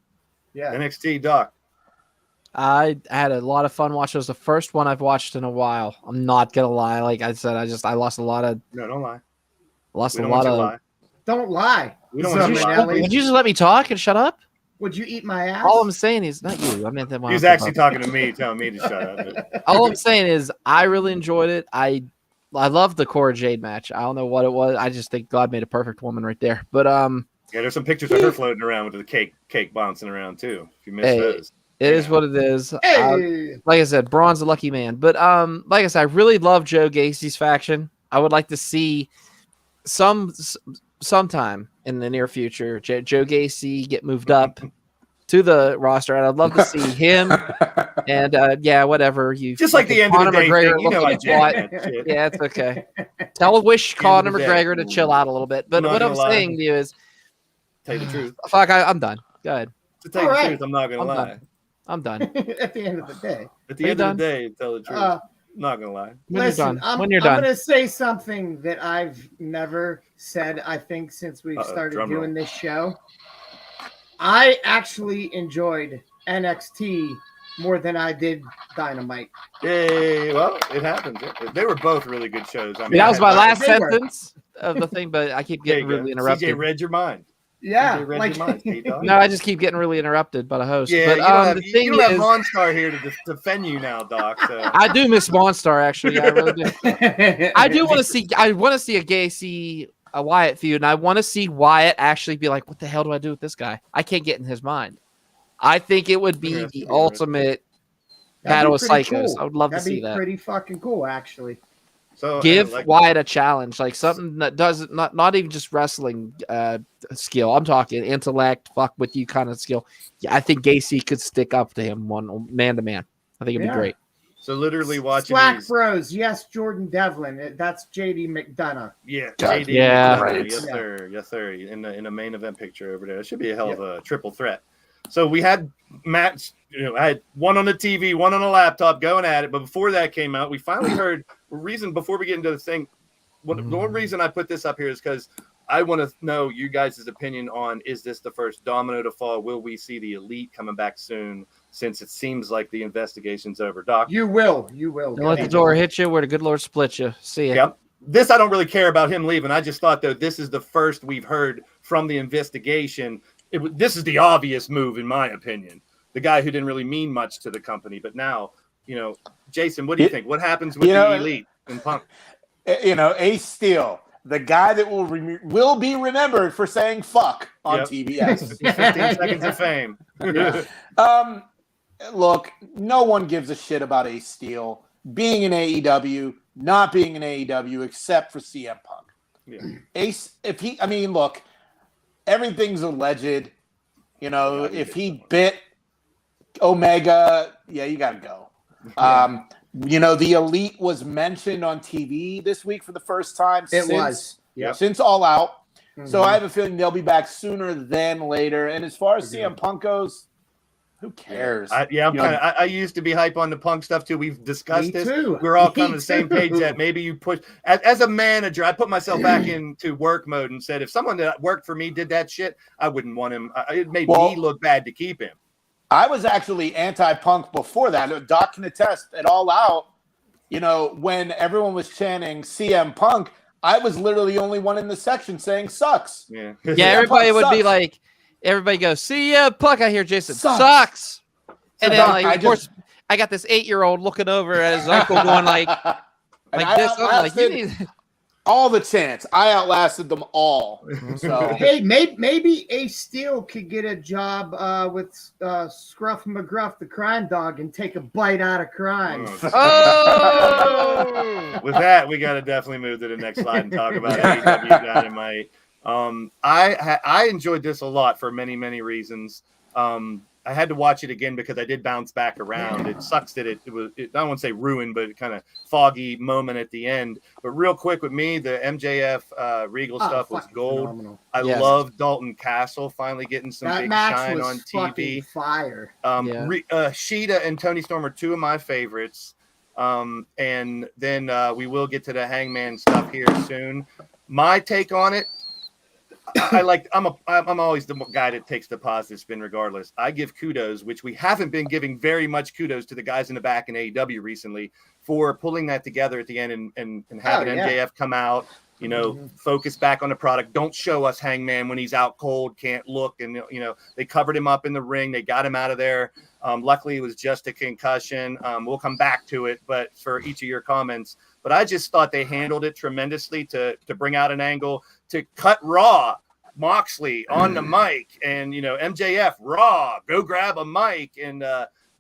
Yeah. NXT, Doc. I had a lot of fun watching. It was the first one I've watched in a while. I'm not gonna lie. Like I said, I lost a lot of. No, don't lie. Lost a lot of. Lie. Don't lie. We don't want you to lie. Would you just let me talk and shut up? Would you eat my ass? All I'm saying is not you. I meant that one. He's actually talking to me, telling me to shut up. All I'm saying is I really enjoyed it. I loved the Cora Jade match. I don't know what it was. I just think God made a perfect woman right there. But yeah, there's some pictures of her floating around with the cake bouncing around too. If you missed those. It is what it is. Hey. Like I said, Braun's a lucky man. But like I said, I really love Joe Gacy's faction. I would like to see sometime in the near future Joe Gacy get moved up to the roster, and I'd love to see him. And whatever you just like the end of the day thing, you know, yeah, it's okay. Wish Conor McGregor to chill out a little bit. But what I'm saying to you is, tell you the truth. Fuck, I'm done. Go ahead. To tell you the truth, I'm not gonna lie. I'm done. At the end of the day. At the end of the day, tell the truth. I'm not gonna lie. Listen, I'm going to say something that I've never said, I think, since we've started doing this show. I actually enjoyed NXT more than I did Dynamite. Yay. Well, it happens. They were both really good shows. I mean, that was my last sentence of the thing, but I keep getting really interrupted. CJ read your mind. Yeah, no, I just keep getting really interrupted by the host. Yeah, but you don't have Monstar here to defend you now, Doc. So. I do miss Monstar, actually. Yeah, I really do. I do want to see. I want to see a Gacy, a Wyatt feud, and I want to see Wyatt actually be like, "What the hell do I do with this guy?" I can't get in his mind. I think it would be the ultimate battle of psychos. Cool. I would love to see that. That'd be pretty fucking cool, actually. So give Wyatt a challenge, like something that doesn't not even just wrestling skill. I'm talking intellect, fuck with you kind of skill. Yeah, I think Gacy could stick up to him one man to man. I think it'd be great. So literally watching Slack Bros, yes, Jordan Devlin. That's JD McDonough. Yeah, JD. Yeah, right. Yes, sir. In a main event picture over there. It should be a hell of a triple threat. So we had Matt. I had one on the TV, one on the laptop going at it. But before that came out, we finally heard before we get into the thing. The one reason I put this up here is because I want to know you guys' opinion on, is this the first domino to fall? Will we see the Elite coming back soon, since it seems like the investigation's over? Doc? You will. Don't let the door hit you where the good Lord split you. See ya. Yep. This, I don't really care about him leaving. I just thought, though, this is the first we've heard from the investigation. This is the obvious move, in my opinion. The guy who didn't really mean much to the company. But now, Jason, what do you think? What happens with the Elite and Punk? Ace Steel, the guy that will be remembered for saying fuck on TBS. 15 seconds of fame. Look, no one gives a shit about Ace Steel being in AEW, not being in AEW, except for CM Punk. Yeah. Ace, look, everything's alleged. If he bit Omega, you got to go. The Elite was mentioned on TV this week for the first time since All Out. Mm-hmm. So I have a feeling they'll be back sooner than later. And as far as CM Punk goes, Who cares? I used to be hype on the Punk stuff too. We've discussed this. Too. We're all kind of the same page that maybe you push. As a manager, I put myself back into work mode and said, if someone that worked for me did that shit, I wouldn't want him. It made me look bad to keep him. I was actually anti-Punk before that. Doc can attest at All Out. When everyone was chanting CM Punk, I was literally the only one in the section saying sucks. Yeah, everybody would be like, everybody goes, CM Punk. I hear Jason sucks. And then, of course, I got this 8-year-old looking over at his uncle going like this. I'm like, you need all the chants. I outlasted them all. So hey, maybe Ace Steel could get a job with Scruff McGruff, the crime dog, and take a bite out of crime. Oh! With that, we got to definitely move to the next slide and talk about AEW Dynamite. I enjoyed this a lot for many, many reasons. I had to watch it again because I did bounce back around. It sucks that it was, I don't want to say ruined, but kind of foggy moment at the end. But real quick with me, the MJF Regal stuff was gold. Phenomenal. I love Dalton Castle finally getting some big shine on TV. Fire. Sheeta and Tony Storm are two of my favorites. And then we will get to the Hangman stuff here soon. My take on it, I'm always the guy that takes the positive spin regardless. I give kudos, which we haven't been giving very much kudos to the guys in the back in AEW recently for pulling that together at the end and having MJF come out, focus back on the product. Don't show us Hangman when he's out cold, can't look. And, they covered him up in the ring. They got him out of there. Luckily, it was just a concussion. We'll come back to it, but for each of your comments. But I just thought they handled it tremendously to bring out an angle, to cut Raw, Moxley on the mic, and MJF Raw, go grab a mic and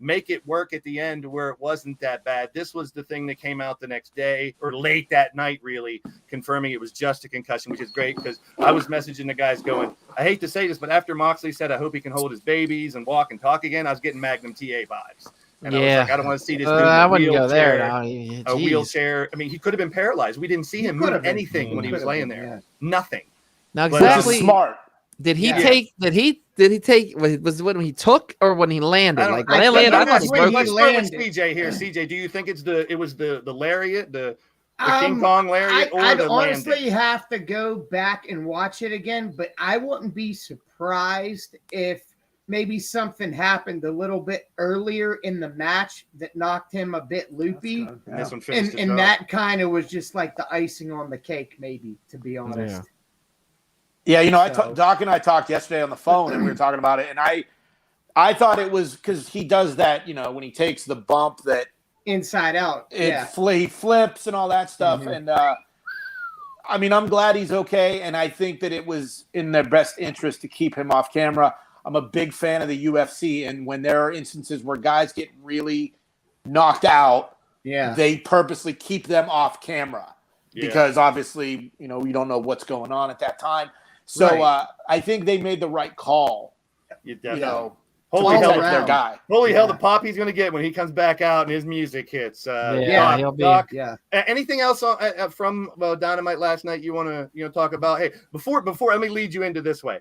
make it work at the end where it wasn't that bad. This was the thing that came out the next day or late that night, really confirming it was just a concussion, which is great because I was messaging the guys going, I hate to say this, but after Moxley said, I hope he can hold his babies and walk and talk again, I was getting Magnum TA vibes. And I was like, I don't want to see this dude in I a wouldn't wheelchair, go there now. a wheelchair. I mean, he could have been paralyzed. We didn't see him move anything when he was laying there. Yeah. Nothing. Now exactly. Smart. Did he take? Did he take? Was it when he took or when he landed? Like when he landed, I thought he broke. Let's start with CJ here. CJ, do you think it was the lariat, the King Kong lariat, or I'd the honestly landing? have to go back and watch it again, but I wouldn't be surprised if maybe something happened a little bit earlier in the match that knocked him a bit loopy. And that kind of was just like the icing on the cake, maybe, to be honest. Yeah, Doc and I talked yesterday on the phone, and we were talking about it, and I thought it was because he does that, when he takes the bump that inside out, he flips and all that stuff, and I'm glad he's okay, and I think that it was in their best interest to keep him off camera. I'm a big fan of the UFC, and when there are instances where guys get really knocked out, they purposely keep them off camera because obviously, you don't know what's going on at that time. So I think they made the right call. Holy hell, their guy. Holy hell, the pop he's going to get when he comes back out and his music hits. Doc, anything else from Dynamite last night you want to talk about? Hey, before let me lead you into this way.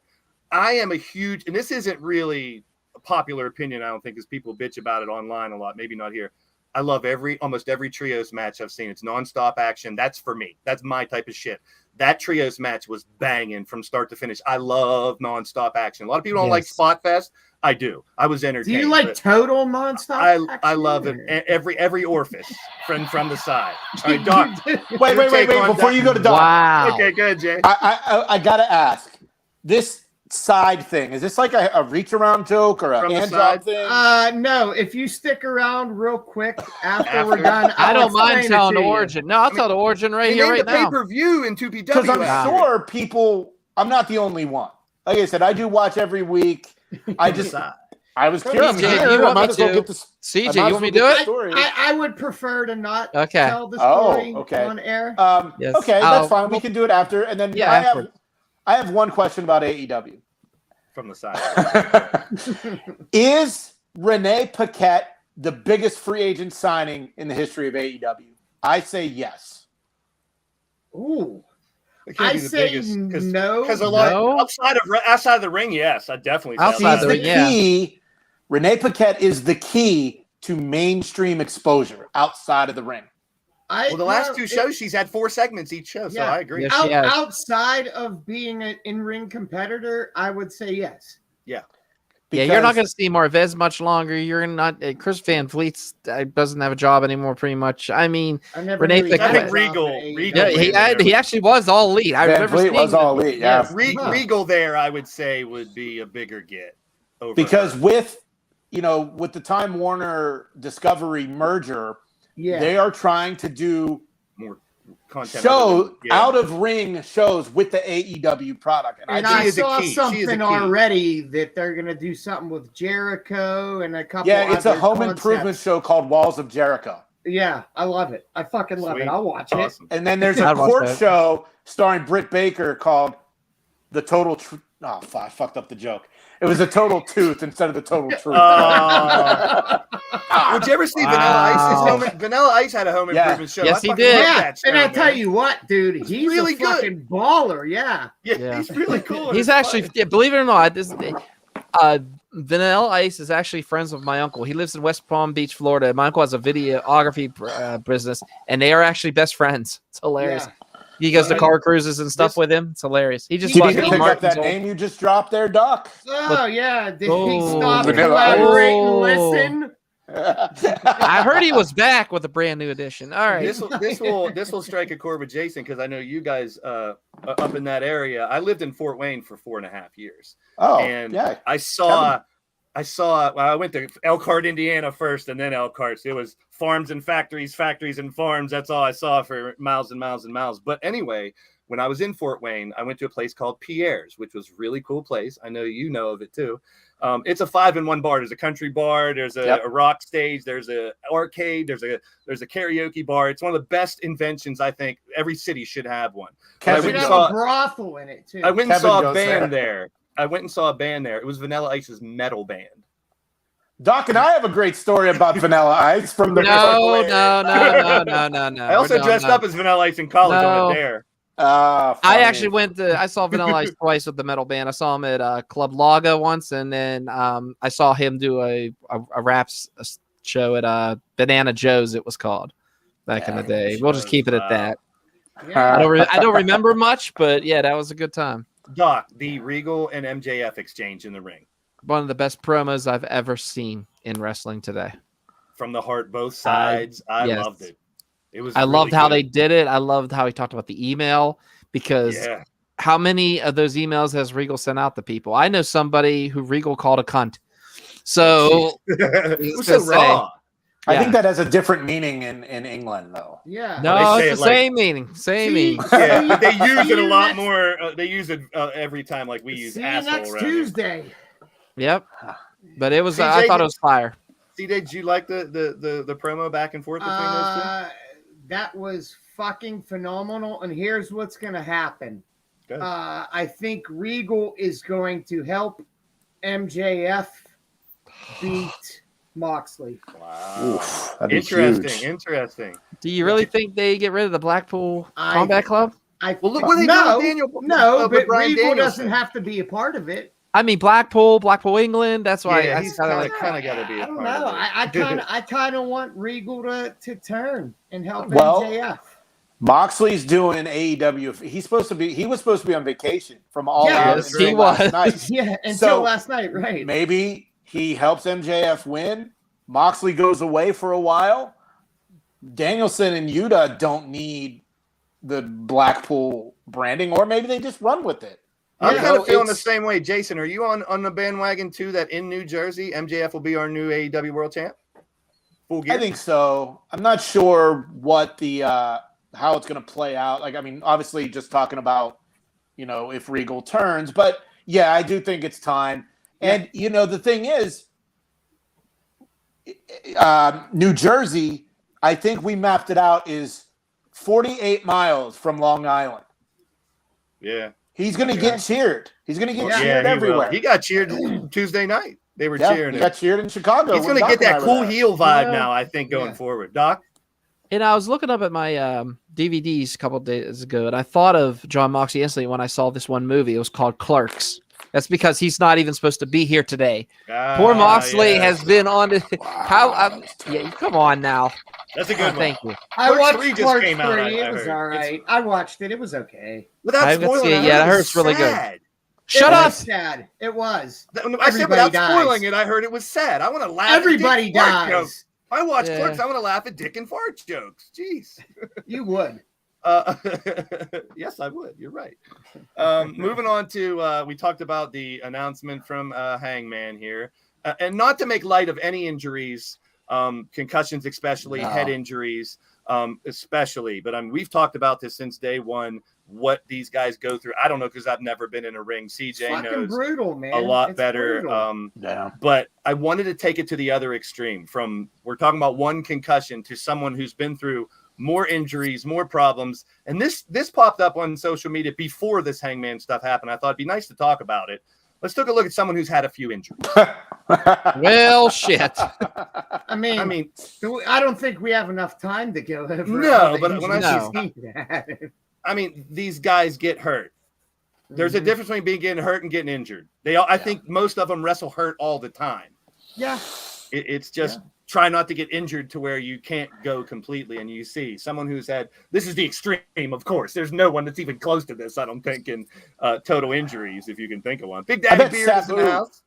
I am a huge, and this isn't really a popular opinion, I don't think, because people bitch about it online a lot, maybe not here. I love almost every trios match I've seen. It's nonstop action. That's for me. That's my type of shit. That trios match was banging from start to finish. I love nonstop action. A lot of people don't like Spot Fest. I do. I was entertained. Do you like total nonstop action? I love it. Every orifice from the side. All right, Doc. wait. Before you go to Doc. Wow. Okay, go ahead, Jay. I got to ask. This side thing, is this like a reach around joke or a hand job thing? No, if you stick around real quick after we're done, I don't mind telling the origin. No, I'll tell the origin right here, right now. Pay-per-view in 2PW. Because I'm sure people, I'm not the only one. Like I said, I do watch every week. I was curious. CJ, you want me to? CJ, you want me to do it? I would prefer to not tell the story on air. Yes. Okay, that's fine. We can do it after. And then I have one question about AEW. From the side. Is Renee Paquette the biggest free agent signing in the history of AEW? I say yes. Ooh. I say no. Because a lot outside of the ring, yes, I definitely. Outside the ring, key Renee Paquette is the key to mainstream exposure outside of the ring. The last two shows, she's had 4 segments each show, so I agree. Yes, outside of being an in-ring competitor, I would say yes. Yeah. Because, you're not going to see Marvez much longer. You're not. Chris Van Vliet doesn't have a job anymore, pretty much. I mean, Renee Paquette. I think Regal. Yeah, he actually was all elite. I remember Vliet was all elite. Yeah, Regal there, I would say, would be a bigger get. Because with the Time Warner Discovery merger, they are trying to do more content, out of ring shows with the AEW product, and I saw something already that they're going to do something with Jericho and a couple. Yeah, it's a home improvement show called Walls of Jericho. Yeah, I love it. I fucking love it. I'll watch it. And then there's a court show starring Britt Baker called The Total. I fucked up the joke. It was a Total Tooth instead of The Total Truth. Would you ever see Vanilla Ice? Vanilla Ice had a home improvement show. Yes, he did. And I tell you what, dude, he's really a fucking baller. Yeah, he's really cool. He's actually, believe it or not, Vanilla Ice is actually friends with my uncle. He lives in West Palm Beach, Florida. My uncle has a videography business, and they are actually best friends. It's hilarious. Yeah. He goes to car cruises and stuff with him. It's hilarious. He just did he pick up that name you just dropped there, Doc? Yeah. Did he stop, collaborate, and listen? I heard he was back with a brand new edition. All right. This will strike a chord with Jason because I know you guys up in that area. I lived in Fort Wayne for 4.5 years. Oh, and yeah. I went to Elkhart, Indiana first, and then Elkhart. So it was farms and factories, factories and farms. That's all I saw for miles and miles and miles. But anyway, when I was in Fort Wayne, I went to a place called Pierre's, which was a really cool place. I know you know of it too. It's a 5-in-1 bar. There's a country bar. There's a rock stage. There's a arcade. There's a karaoke bar. It's one of the best inventions. I think every city should have one. I went and saw a brothel in it too. I went and saw a band there. It was Vanilla Ice's metal band. Doc and I have a great story about Vanilla Ice from the No. I also dressed up as Vanilla Ice in college on a dare. I actually I saw Vanilla Ice twice with the metal band. I saw him at Club Laga once, and then I saw him do a rap show at Banana Joe's, it was called, back in the day. We'll just keep it at that. Yeah. I don't remember much, but yeah, that was a good time. Doc, the Regal and MJF exchange in the ring. One of the best promos I've ever seen in wrestling today. From the heart, both sides. I loved it. I loved how they did it. I loved how he talked about the email, because how many of those emails has Regal sent out to people? I know somebody who Regal called a cunt. So it was so raw. I think that has a different meaning in England, though. Yeah. No, it's the same meaning. Same meaning. Yeah, they use it a lot more. They use it every time, like we use asshole. Next Tuesday. Yep. But it was. I thought it was fire. CJ, did you like the promo back and forth between those two? That was fucking phenomenal. And here's what's going to happen. I think Regal is going to help MJF beat Moxley. Wow. Oof, interesting. Do you really think they get rid of the Blackpool Combat Club? Well, look what they did with Daniel. No, but Regal doesn't have to be a part of it. I mean, Blackpool, England. That's why he's kind of got to be. I don't know. I kind of want Regal to turn and help MJF. Moxley's doing AEW. He was supposed to be on vacation from all hours. He was. Last night. Yeah, until last night, right? Maybe he helps MJF win. Moxley goes away for a while. Danielson and Yuta don't need the Blackpool branding, or maybe they just run with it. I'm kind of feeling the same way. Jason, are you on the bandwagon too that in New Jersey, MJF will be our new AEW World Champ? Full gear? I think so. I'm not sure what the how it's going to play out. Like, I mean, obviously just talking about, if Regal turns, but yeah, I do think it's time. And, the thing is, New Jersey, I think we mapped it out, is 48 miles from Long Island. Yeah. He's going to get cheered. He's going to get cheered everywhere. He got cheered Tuesday night. They were cheering him. He got cheered in Chicago. He's going to get that cool heel vibe now, I think, going forward. Doc? And I was looking up at my DVDs a couple of days ago, and I thought of John Moxley instantly when I saw this one movie. It was called Clerks. That's because he's not even supposed to be here today. Poor Moxley has been on. Yeah, come on now. That's a good one. Thank you. I Clark watched 3 just Clark came 3. out, I It was heard. all right. I watched it. It was okay. Without I haven't spoiling seen it it, yet. I I heard heard it's really good. sad. Shut It up. was sad. It was. I said Everybody without dies. spoiling it, I heard it was sad. I want to laugh. Everybody at Dick fart dies. jokes. I watch Yeah. Clerks. I want to laugh at Dick and fart jokes. Jeez. You would. Yes, I would. You're right. Moving on to we talked about the announcement from Hangman here, and not to make light of any injuries, concussions, especially head injuries, especially. But we've talked about this since day one. What these guys go through, I don't know because I've never been in a ring. CJ Fucking knows brutal, man. a lot It's better. brutal. But I wanted to take it to the other extreme. From we're talking about one concussion to someone who's been through more injuries, more problems. And this popped up on social media before this Hangman stuff happened. I thought it'd be nice to talk about it. Let's take a look at someone who's had a few injuries. Well, shit. I mean, I don't think we have enough time to go over. No, but when I mean, these guys get hurt. There's a difference between getting hurt and getting injured. I think most of them wrestle hurt all the time. Yeah. It's just try not to get injured to where you can't go completely. And you see someone who's had, this is the extreme, of course. There's no one that's even close to this, I don't think, in total injuries, if you can think of one. Big Daddy Beard is in the house.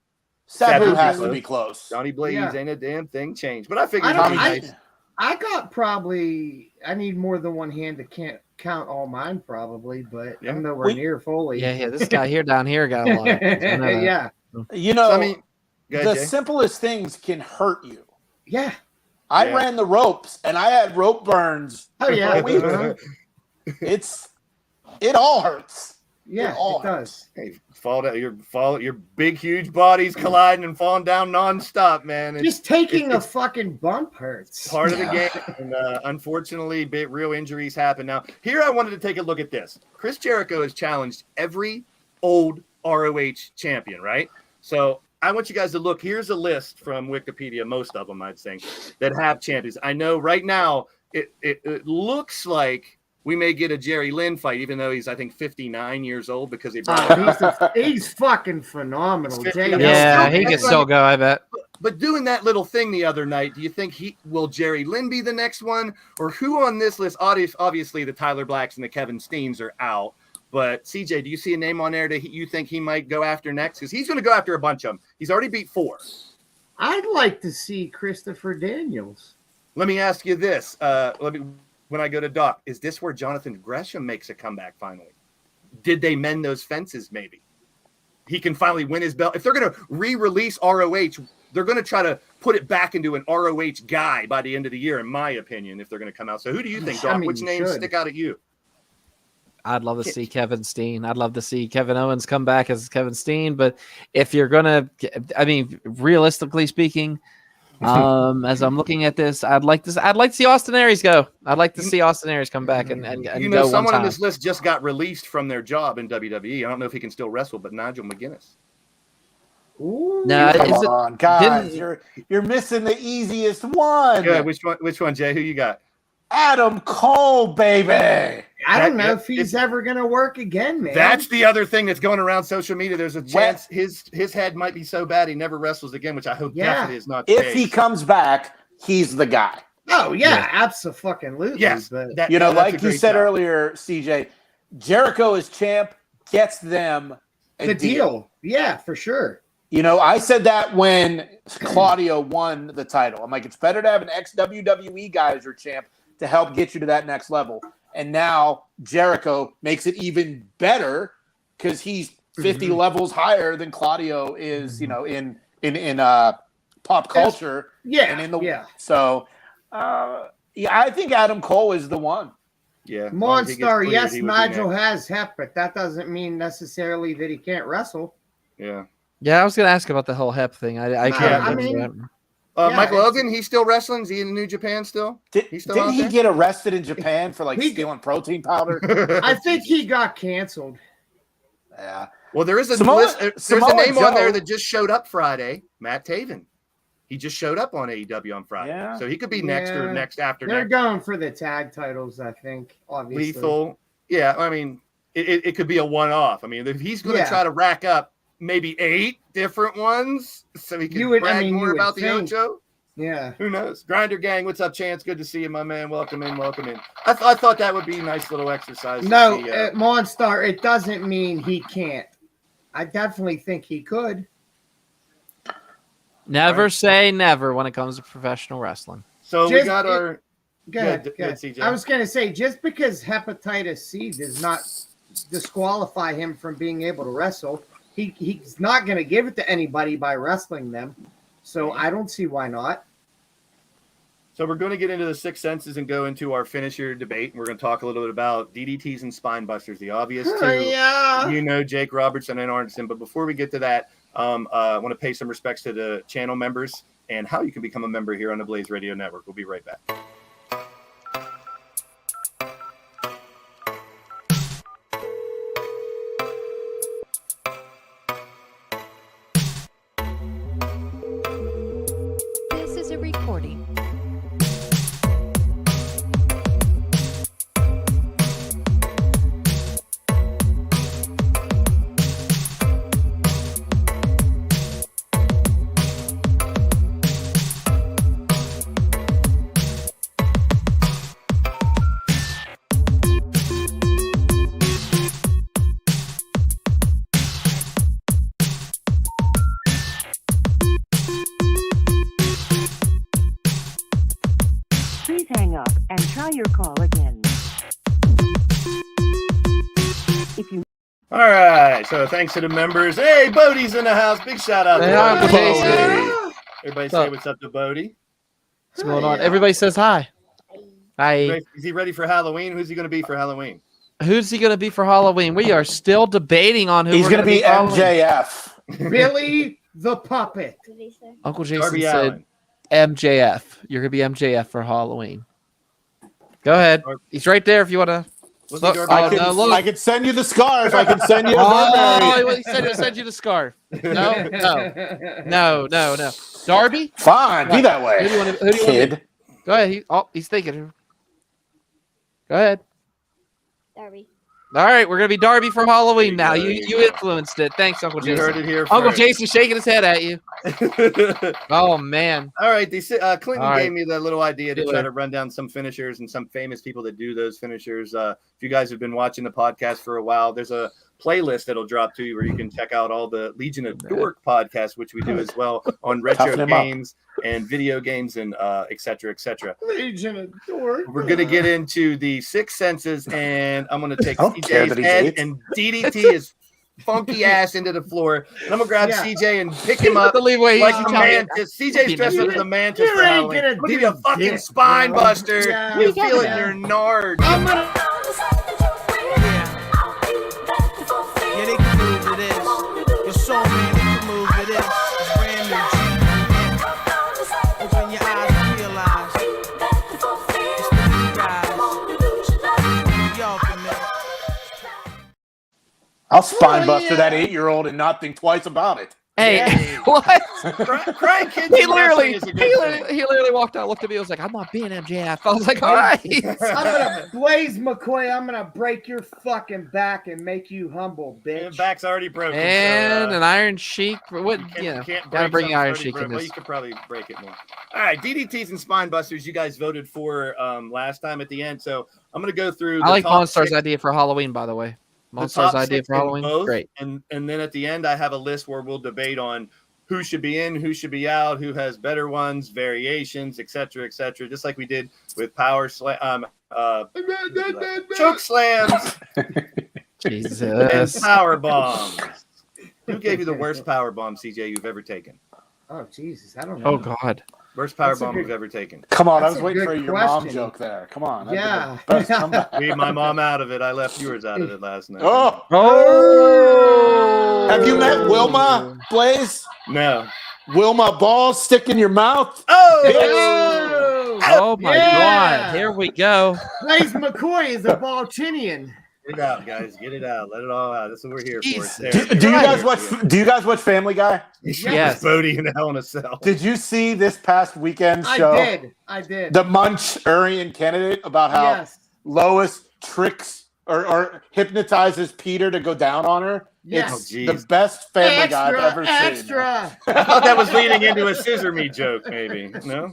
Sabu has to be close. Johnny Blaze ain't a damn thing changed. But I figured I got I need more than one hand to count all mine probably, but I'm nowhere near fully. Yeah, this guy here down here got a lot. Yeah. You know, the simplest things can hurt you. Yeah. I ran the ropes and I had rope burns. Oh yeah. It all hurts. Yeah, it does. Hey, your big, huge bodies colliding and falling down nonstop, man. Just taking a fucking bump hurts. Part of the game, and unfortunately, real injuries happen. Now, here I wanted to take a look at this. Chris Jericho has challenged every old ROH champion, right? So I want you guys to look. Here's a list from Wikipedia, most of them, I'd say, that have champions. I know right now it looks like we may get a Jerry Lynn fight, even though he's, I think, 59 years old because he brought he's fucking phenomenal. He can still go, I bet. But doing that little thing the other night, do you think will Jerry Lynn be the next one? Or who on this list? Obviously, the Tyler Blacks and the Kevin Steens are out. But CJ, do you see a name on there that you think he might go after next? Because he's going to go after a bunch of them. He's already beat 4. I'd like to see Christopher Daniels. Let me ask you this. When I go to Doc, is this where Jonathan Gresham makes a comeback finally? Did they mend those fences maybe? He can finally win his belt. If they're going to re-release ROH, they're going to try to put it back into an ROH guy by the end of the year, in my opinion, if they're going to come out. So who do you think, Doc? Which names stick out at you? I'd love to see Kevin Steen. I'd love to see Kevin Owens come back as Kevin Steen. But if you're going to, realistically speaking, as I'm looking at this, I'd like to see Austin Aries go. I'd like to see Austin Aries come back and go someone on this list just got released from their job in WWE. I don't know if he can still wrestle, but Nigel McGuinness. Ooh, no, come on, guys, you're missing the easiest one. Yeah, which one, Jay? Who you got? Adam Cole, baby. I don't know if he's ever going to work again, man. That's the other thing that's going around social media. There's a chance his head might be so bad he never wrestles again, which I hope definitely is not the case. If he comes back, he's the guy. Oh, yeah, absolutely. Yes. But like you said earlier, CJ, Jericho as champ gets them the deal. Yeah, for sure. I said that when Claudio won the title. I'm like, it's better to have an ex-WWE guy as your champ to help get you to that next level. And now Jericho makes it even better because he's 50 levels higher than Claudio is, in pop culture. So, I think Adam Cole is the one. Yeah. Monstar, yes, Nigel has hep, but that doesn't mean necessarily that he can't wrestle. Yeah. Yeah, I was going to ask about the whole hep thing. I can't. Michael Elgin, he's still wrestling? Is he in New Japan still? Didn't he get arrested in Japan for stealing protein powder? I think he got canceled. Yeah. Well, there is a list. There's a name on there that just showed up Friday. Matt Taven. He just showed up on AEW on Friday. Yeah. So he could be next or next after They're next. going for the tag titles, I think, obviously. Lethal. Yeah, I mean, it could be a one-off. I mean, if he's going to try to rack up maybe 8 different ones, so we can You brag more about the think. Ocho. Yeah. Who knows? Grinder Gang, what's up, Chance? Good to see you, my man. Welcome in. I thought that would be a nice little exercise. No, to see, Monstar, it doesn't mean he can't. I definitely think he could. Never say never when it comes to professional wrestling. So we got our. Go ahead, CJ. I was going to say, just because hepatitis C does not disqualify him from being able to wrestle, he's not going to give it to anybody by wrestling them. So I don't see why not. So we're going to get into the 6 senses and go into our finisher debate. We're going to talk a little bit about DDTs and spine busters, the obvious two. Yeah. Jake Robertson and Arneson. But before we get to that, I want to pay some respects to the channel members and how you can become a member here on the Blaze Radio Network. We'll be right back. This is a recording. Please hang up and try your call again. All right. So thanks to the members. Hey, Bodie's in the house. Big shout out to Bodie. Everybody say what's up to Bodie. What's going on? Everybody says hi. Hi. Is he ready for Halloween? Who's he going to be for Halloween? Who's he going to be for Halloween? We are still debating on who he's going to be. MJF. Billy the Puppet. Uncle Jason Darby said Allin. MJF. You're going to be MJF for Halloween. Go ahead. He's right there if you want to. Look, I can send you the scarf. I can send you a he said he'll send you the scarf. No. Darby? Fine. Be that way. Who do you want to kid? Go ahead. He's thinking. Go ahead. Darby. All right, we're gonna be Darby for Halloween now. You influenced it. Thanks, Uncle Jason. You heard it here Uncle first. Jason shaking his head at you. Oh man! All right, Clinton gave me the little idea to try to run down some finishers and some famous people that do those finishers. If you guys have been watching the podcast for a while, there's a playlist that'll drop to you where you can check out all the Legion of Dork podcasts, which we do as well on retro games and video games and et cetera, et cetera. Legion of Dork. We're gonna get into the 6 senses, and I'm gonna take CJ's head and DDT his funky ass into the floor. And I'm gonna grab CJ and pick him up like a mantis. CJ's dressed up as a mantis for Halloween. I'm gonna give you a fucking spine buster. You feel it in your nard. Yeah, they can move to this. Your soul man, they can move to this. It's brand new. Open your eyes and realize it's the new guys. Y'all can know. I'll spine buster that 8-year-old and not think twice about it. Hey, what? Crying kids. He literally walked out, looked at me, was like, "I'm not being MJF." I was like, "All right." I'm gonna Blaze McCoy. I'm gonna break your fucking back and make you humble, bitch. Your back's already broken. And an Iron Sheik. What? You can't gotta bring Iron something Sheik in well, this. you could probably break it more. All right, DDTs and spine busters. You guys voted for last time at the end, so I'm gonna go through. I like Monstar's idea for Halloween, by the way. Monstar's idea for Halloween, great. And then at the end, I have a list where we'll debate on who should be in, who should be out, who has better ones, variations, etc., just like we did with power slam, choke slams, Jesus, and power bombs. Who gave you the worst power bomb, CJ, you've ever taken? Oh Jesus, I don't know. Oh God, worst power bomb you've ever taken. Come on, I was waiting for your mom joke there. Come on, Leave my mom out of it. I left yours out of it last night. Oh! Have you met Wilma, Blaze? No. Wilma, balls stick in your mouth. Oh my God! Here we go. Blaze McCoy is a Baltinian. Get it out, guys. Get it out. Let it all out. That's what we're here for. Do you guys watch Family Guy? Yes. Bodie in Hell in a Cell. Did you see this past weekend show? I did. The Munch-Urian candidate about how Lois tricks or hypnotizes Peter to go down on her. Yes. It's the best Family Guy I've ever seen. Extra. I thought that was leading into a scissor me joke, maybe. No?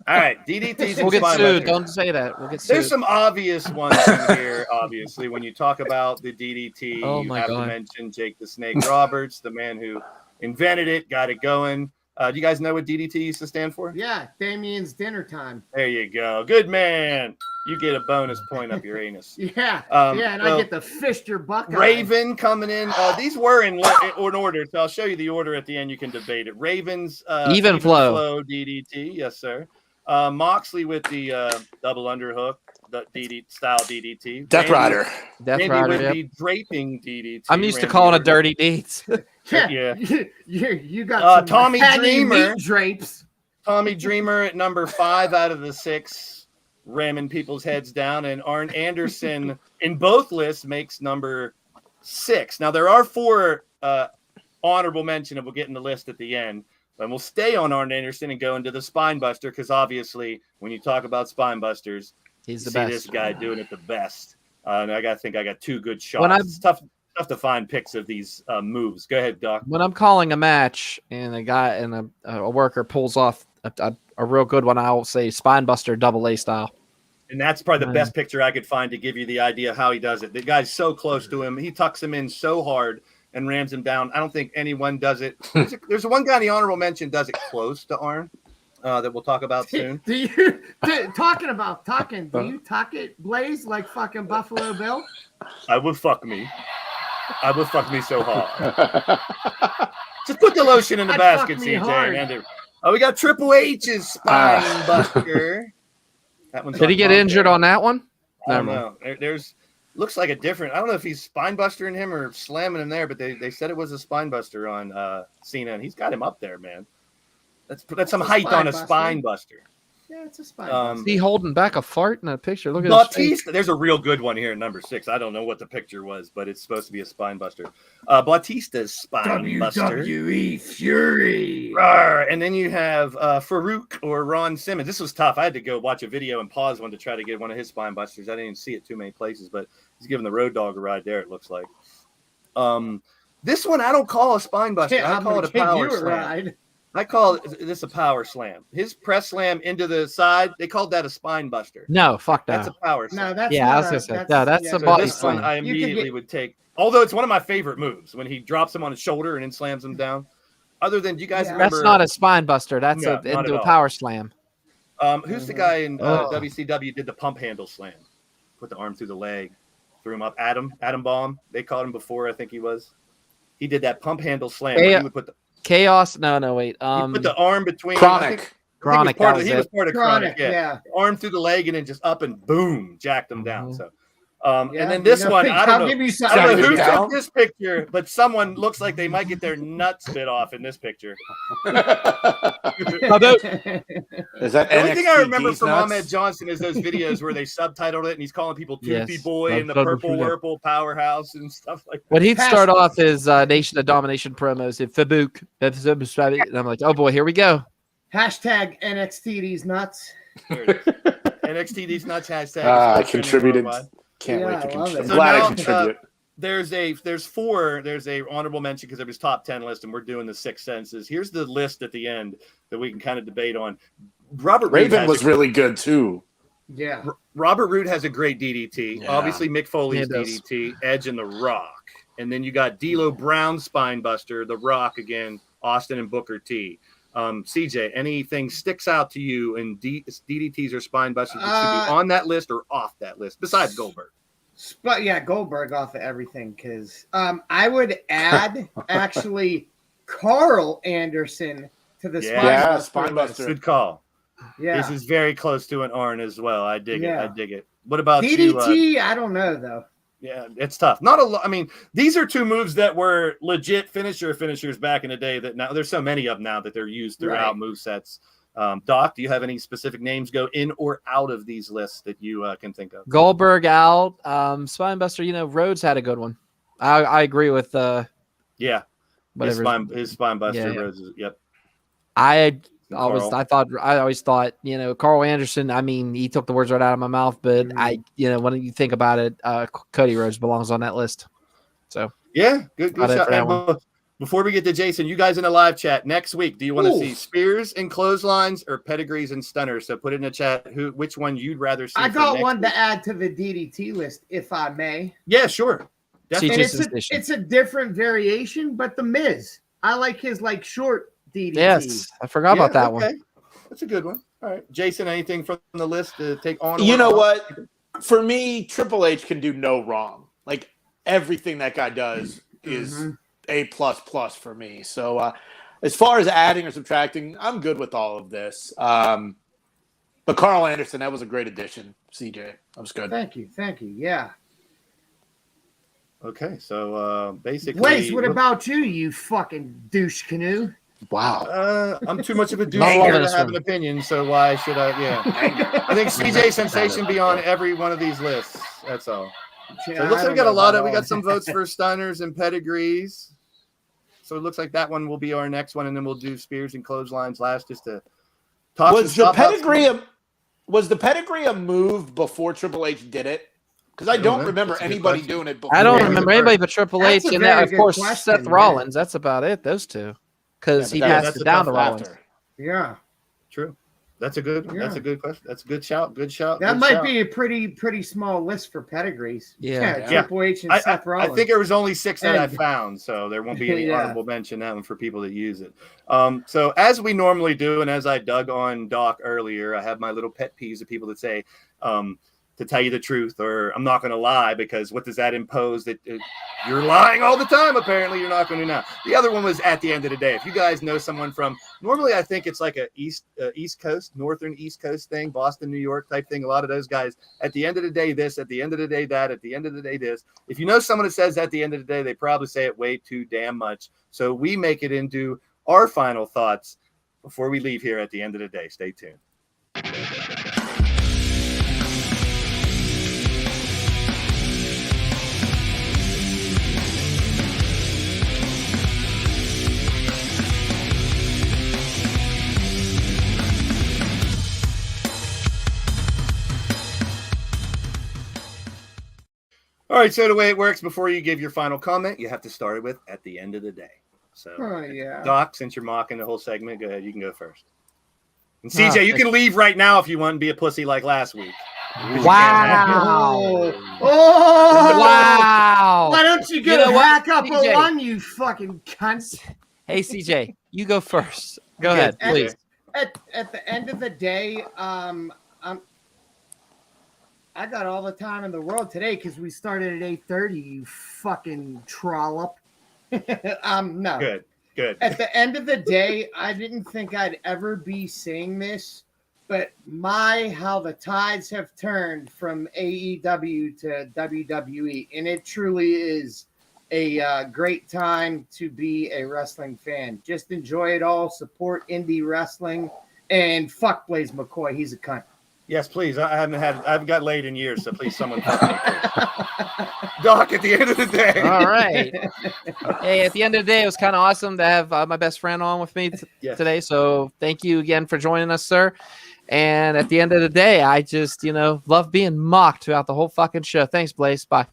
All right, DDTs. We'll and get sued. Spinebusters. Don't say that. We'll get sued. There's some obvious ones in here, obviously. When you talk about the DDT, Oh you my have God. to mention Jake the Snake Roberts, the man who invented it, got it going. Do you guys know what DDT used to stand for? Yeah, Damien's dinner time. There you go. Good man. You get a bonus point up your anus. Yeah, and well, I get the Fister Buckeye. Raven coming in. These were in order, so I'll show you the order at the end. You can debate it. Ravens, Even flow DDT, yes sir. Moxley with the double underhook, the style DDT. Death Rider. Randy with the draping DDT. I'm used to calling it dirty deeds. Yeah. You got some Tommy heavy Dreamer meat drapes. Tommy Dreamer at number 5 out of the 6, ramming people's heads down, and Arn Anderson in both lists makes number 6. Now there are 4 honorable mention, and we'll get in the list at the end. And we'll stay on Arn Anderson and go into the Spinebuster, because obviously when you talk about Spinebusters, he's the see best. this guy doing it the best. And I think I got 2 good shots. It's tough to find pics of these moves. Go ahead, Doc. When I'm calling a match and a guy and a worker pulls off a real good one, I'll say Spinebuster double A style. And that's probably the best picture I could find to give you the idea how he does it. The guy's so close to him. He tucks him in so hard and rams him down. I don't think anyone does it. There's one guy in the honorable mention does it close to Arn that we'll talk about soon. Do you talking? Do you tuck it, Blaze, like fucking Buffalo Bill? I would fuck me. I would fuck me so hard. Just put the lotion in the basket, CJ. Oh, we got Triple H's Spine Buster. That one's Did he get injured on that one? I don't know. There's looks like a different. I don't know if he's spine bustering him or slamming him there, but they said it was a spine buster on Cena, and he's got him up there, man. That's some height on a spine buster. Yeah, it's a spine buster. Is he holding back a fart in that picture? Look at Bautista. There's a real good one here at number 6. I don't know what the picture was, but it's supposed to be a spine buster. Bautista's spine buster. WWE Fury. Rawr. And then you have Farouk or Ron Simmons. This was tough. I had to go watch a video and pause one to try to get one of his spine busters. I didn't even see it too many places, but he's giving the Road Dogg a ride there, it looks like. This one I don't call a spine buster. I call it a power slam. I call this a power slam. His press slam into the side, they called that a spine buster. No, fuck that. That's a power slam. No, that's I was gonna say that's a body this slam. one I immediately would take. Although it's one of my favorite moves when he drops him on his shoulder and then slams him down. Other than, do you guys remember? That's not a spine buster. That's into a power slam. Who's the guy in WCW did the pump handle slam? Put the arm through the leg, threw him up. Adam Baum. They called him before. I think he was. He did that pump handle slam. He would put the Chaos. No, wait. he put the arm between. Chronic. Chronic. He was part of Chronic. Yeah. Arm through the leg and then just up and boom, jacked him down. So. And then this one, I don't know who took this picture, but someone looks like they might get their nuts bit off in this picture. Is that the only thing I remember from Ahmed Johnson is those videos where they subtitled it and he's calling people Toothy Boy and the Purple Whirlpool Powerhouse and stuff like that. When he'd start off his Nation of Domination promos in Fabook, and I'm like, oh boy, here we go. Hashtag NXT these nuts. NXT these nuts hashtag. I contributed. Can't wait to contribute. I'm glad I contribute. There's a honorable mention because of his top 10 list, and we're doing the 6 senses. Here's the list at the end that we can kind of debate on. Robert Raven was really good too. Yeah. Robert Roode has a great DDT. Yeah. Obviously, Mick Foley's DDT, Edge and The Rock. And then you got D'Lo Brown Spinebuster, The Rock again, Austin and Booker T. CJ, anything sticks out to you in DDTs or Spinebusters that should be on that list or off that list besides Goldberg? But yeah, Goldberg off of everything because I would add actually Carl Anderson to the Spinebuster. Good call. Yeah, this is very close to an Arn as well. I dig it. I dig it. What about DDT? I don't know though. Yeah, it's tough. Not a lot. I mean, these are 2 moves that were legit finishers back in the day that now there's so many of them now that they're used throughout movesets. Doc, do you have any specific names go in or out of these lists that you can think of? Goldberg out. Spinebuster, Rhodes had a good one. I agree with whatever. His Spinebuster. Yeah. Rhodes. Yep. I always thought, Carl Anderson. I mean, he took the words right out of my mouth. But when you think about it, Cody Rhodes belongs on that list. So yeah, good shot. Before we get to Jason, you guys in the live chat next week, do you want to see spears and clotheslines or pedigrees and stunners? So put in the chat which one you'd rather see. I got one to add to the DDT list, if I may. Yeah, sure. Definitely. It's a different variation, but the Miz. I like his short DDT. Yes, I forgot about that one. That's a good one. All right, Jason, anything from the list to take on? You know what? For me, Triple H can do no wrong. Like everything that guy does is A++ for me. So as far as adding or subtracting, I'm good with all of this. But Carl Anderson, that was a great addition. CJ, that was good. Thank you. Yeah. Okay, so basically, Blaze, what about you? You fucking douche canoe. Wow. I'm too much of a douche to have an opinion, so why should I? Yeah. I think CJ Sensation be on every one of these lists. That's all. So it looks like we got some votes for stunners and pedigrees. So it looks like that one will be our next one, and then we'll do spears and clotheslines last, just to talk. Was the pedigree a move before Triple H did it? Because I don't remember anybody doing it before. I don't remember anybody but Triple H, and of course Seth Rollins. That's about it. Those two, because he passed it down to Rollins. Yeah, true. That's a good. That's a good question. That's a good shout. Good shout. That might be a pretty small list for pedigrees. Yeah. Triple H and Seth Rollins. I think there was only 6 that I found, so there won't be any honorable mention that one for people that use it. So as we normally do, and as I dug on Doc earlier, I have my little pet peeves of people that say, to tell you the truth, or I'm not going to lie, because what does that impose? That you're lying all the time. Apparently you're not going to now. The other one was at the end of the day. If you guys know someone from, normally I think it's like a East Coast, Northern East Coast thing, Boston, New York type thing. A lot of those guys, at the end of the day, this, at the end of the day, that, at the end of the day, this. If you know someone that says at the end of the day, they probably say it way too damn much. So we make it into our final thoughts before we leave here at the end of the day. Stay tuned. All right, so the way it works, before you give your final comment, you have to start it with at the end of the day. So, Doc, since you're mocking the whole segment, go ahead. You can go first. And CJ, you can leave right now if you want and be a pussy like last week. Wow. Wow. Why don't you go hack up a lung, you fucking cunt? Hey, CJ, you go first. Go ahead, please. At the end of the day, I got all the time in the world today because we started at 8:30. You fucking trollop. No. Good. At the end of the day, I didn't think I'd ever be saying this, but how the tides have turned from AEW to WWE, and it truly is a great time to be a wrestling fan. Just enjoy it all. Support indie wrestling, and fuck Blaze McCoy. He's a cunt. Yes, please. I haven't got laid in years, so please, someone fuck me. Doc, at the end of the day. All right. Hey, at the end of the day, it was kind of awesome to have my best friend on with me today. So thank you again for joining us, sir. And at the end of the day, I just, love being mocked throughout the whole fucking show. Thanks, Blaze. Bye.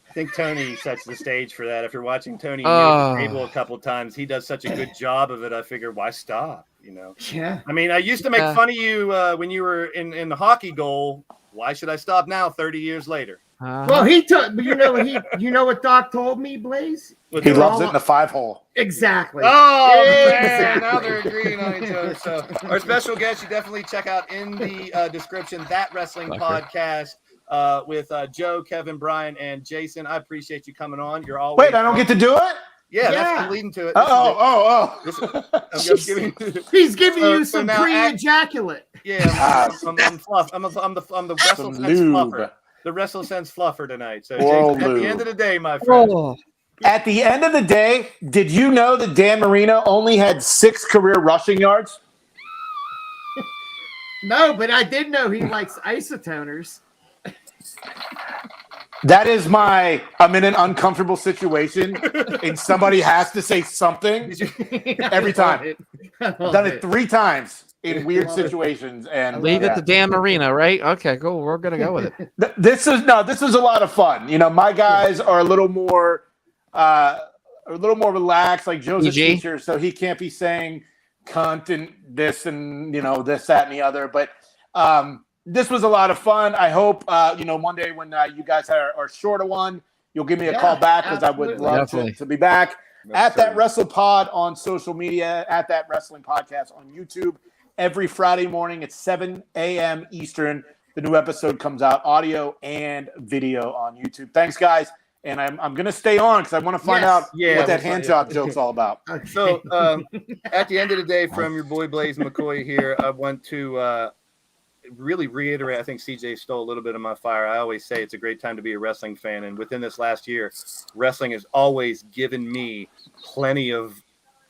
I think Tony sets the stage for that. If you're watching Tony the table a couple times, he does such a good job of it. I figured, why stop? Yeah. I mean, I used to make fun of you when you were in the hockey goal. Why should I stop now? 30 years later. Well, you know what Doc told me, Blaze? He loves it in the 5-hole. Exactly. Oh, man. Now they're agreeing on each other. So our special guest, you definitely check out in the description, That Wrestling Podcast with Joe, Kevin, Brian, and Jason. I appreciate you coming on. You're always Wait, I don't get to do it? Yeah, I'm leading to it. He's giving you some pre-ejaculate. Yeah, I'm fluff. I'm the WrestleSense fluffer. The WrestleSense fluffer tonight. So Jason, at the end of the day, my friend. At the end of the day, did you know that Dan Marino only had 6 career rushing yards? No, but I did know he likes isotoners. That is I'm in an uncomfortable situation and somebody has to say something every time. I've done it 3 times in weird situations, and leave it to Dan Marino, right? Okay, cool. We're gonna go with it. This was a lot of fun. You know, my guys are a little more relaxed. Like Joe's a teacher, so he can't be saying cunt and this and this, that, and the other. But this was a lot of fun. I hope one day when you guys are short of one, you'll give me a call back, because I would love to be back. At That WrestlePod on social media, at That Wrestling Podcast on YouTube. Every Friday morning at 7 a.m. Eastern, the new episode comes out, audio and video on YouTube. Thanks, guys. And I'm going to stay on because I want to find out what that hand job joke's all about. So at the end of the day, from your boy Blaze McCoy here, I want to really reiterate, I think CJ stole a little bit of my fire. I always say it's a great time to be a wrestling fan. And within this last year, wrestling has always given me plenty of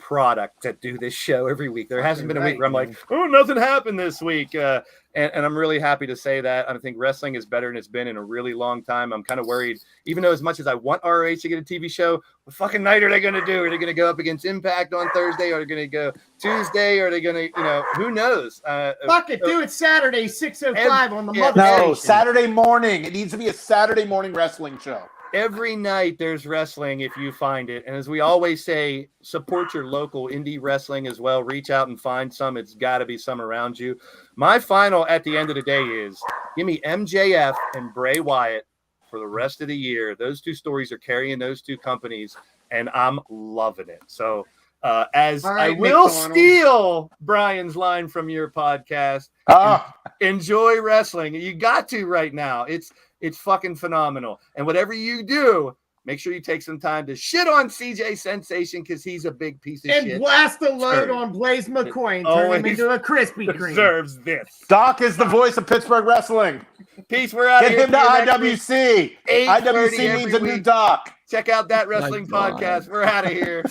product to do this show every week. There hasn't been a week where I'm like, oh, nothing happened this week. And I'm really happy to say that. I think wrestling is better than it's been in a really long time. I'm kind of worried, even though as much as I want ROH to get a TV show, what fucking night are they going to do? Are they going to go up against Impact on Thursday? Or are they going to go Tuesday? Or are they going to, who knows? Fuck it, do it Saturday, 6:05 on the Mother No, Station. Saturday morning. It needs to be a Saturday morning wrestling show. Every night there's wrestling if you find it. And as we always say, support your local indie wrestling as well. Reach out and find some. It's got to be some around you. My final at the end of the day is give me MJF and Bray Wyatt for the rest of the year. Those 2 stories are carrying those 2 companies, and I'm loving it. So as I will steal Brian's line from your podcast, enjoy wrestling. You got to right now. It's fucking phenomenal. And whatever you do, make sure you take some time to shit on CJ Sensation, because he's a big piece of shit. And blast the load on Blaze McCoy and turn him into a Krispy Kreme. Deserves this. Doc is the voice of Pittsburgh wrestling. Peace. We're out of here. Get him to IWC. IWC needs a new Doc. Check out That Wrestling Podcast. We're out of here.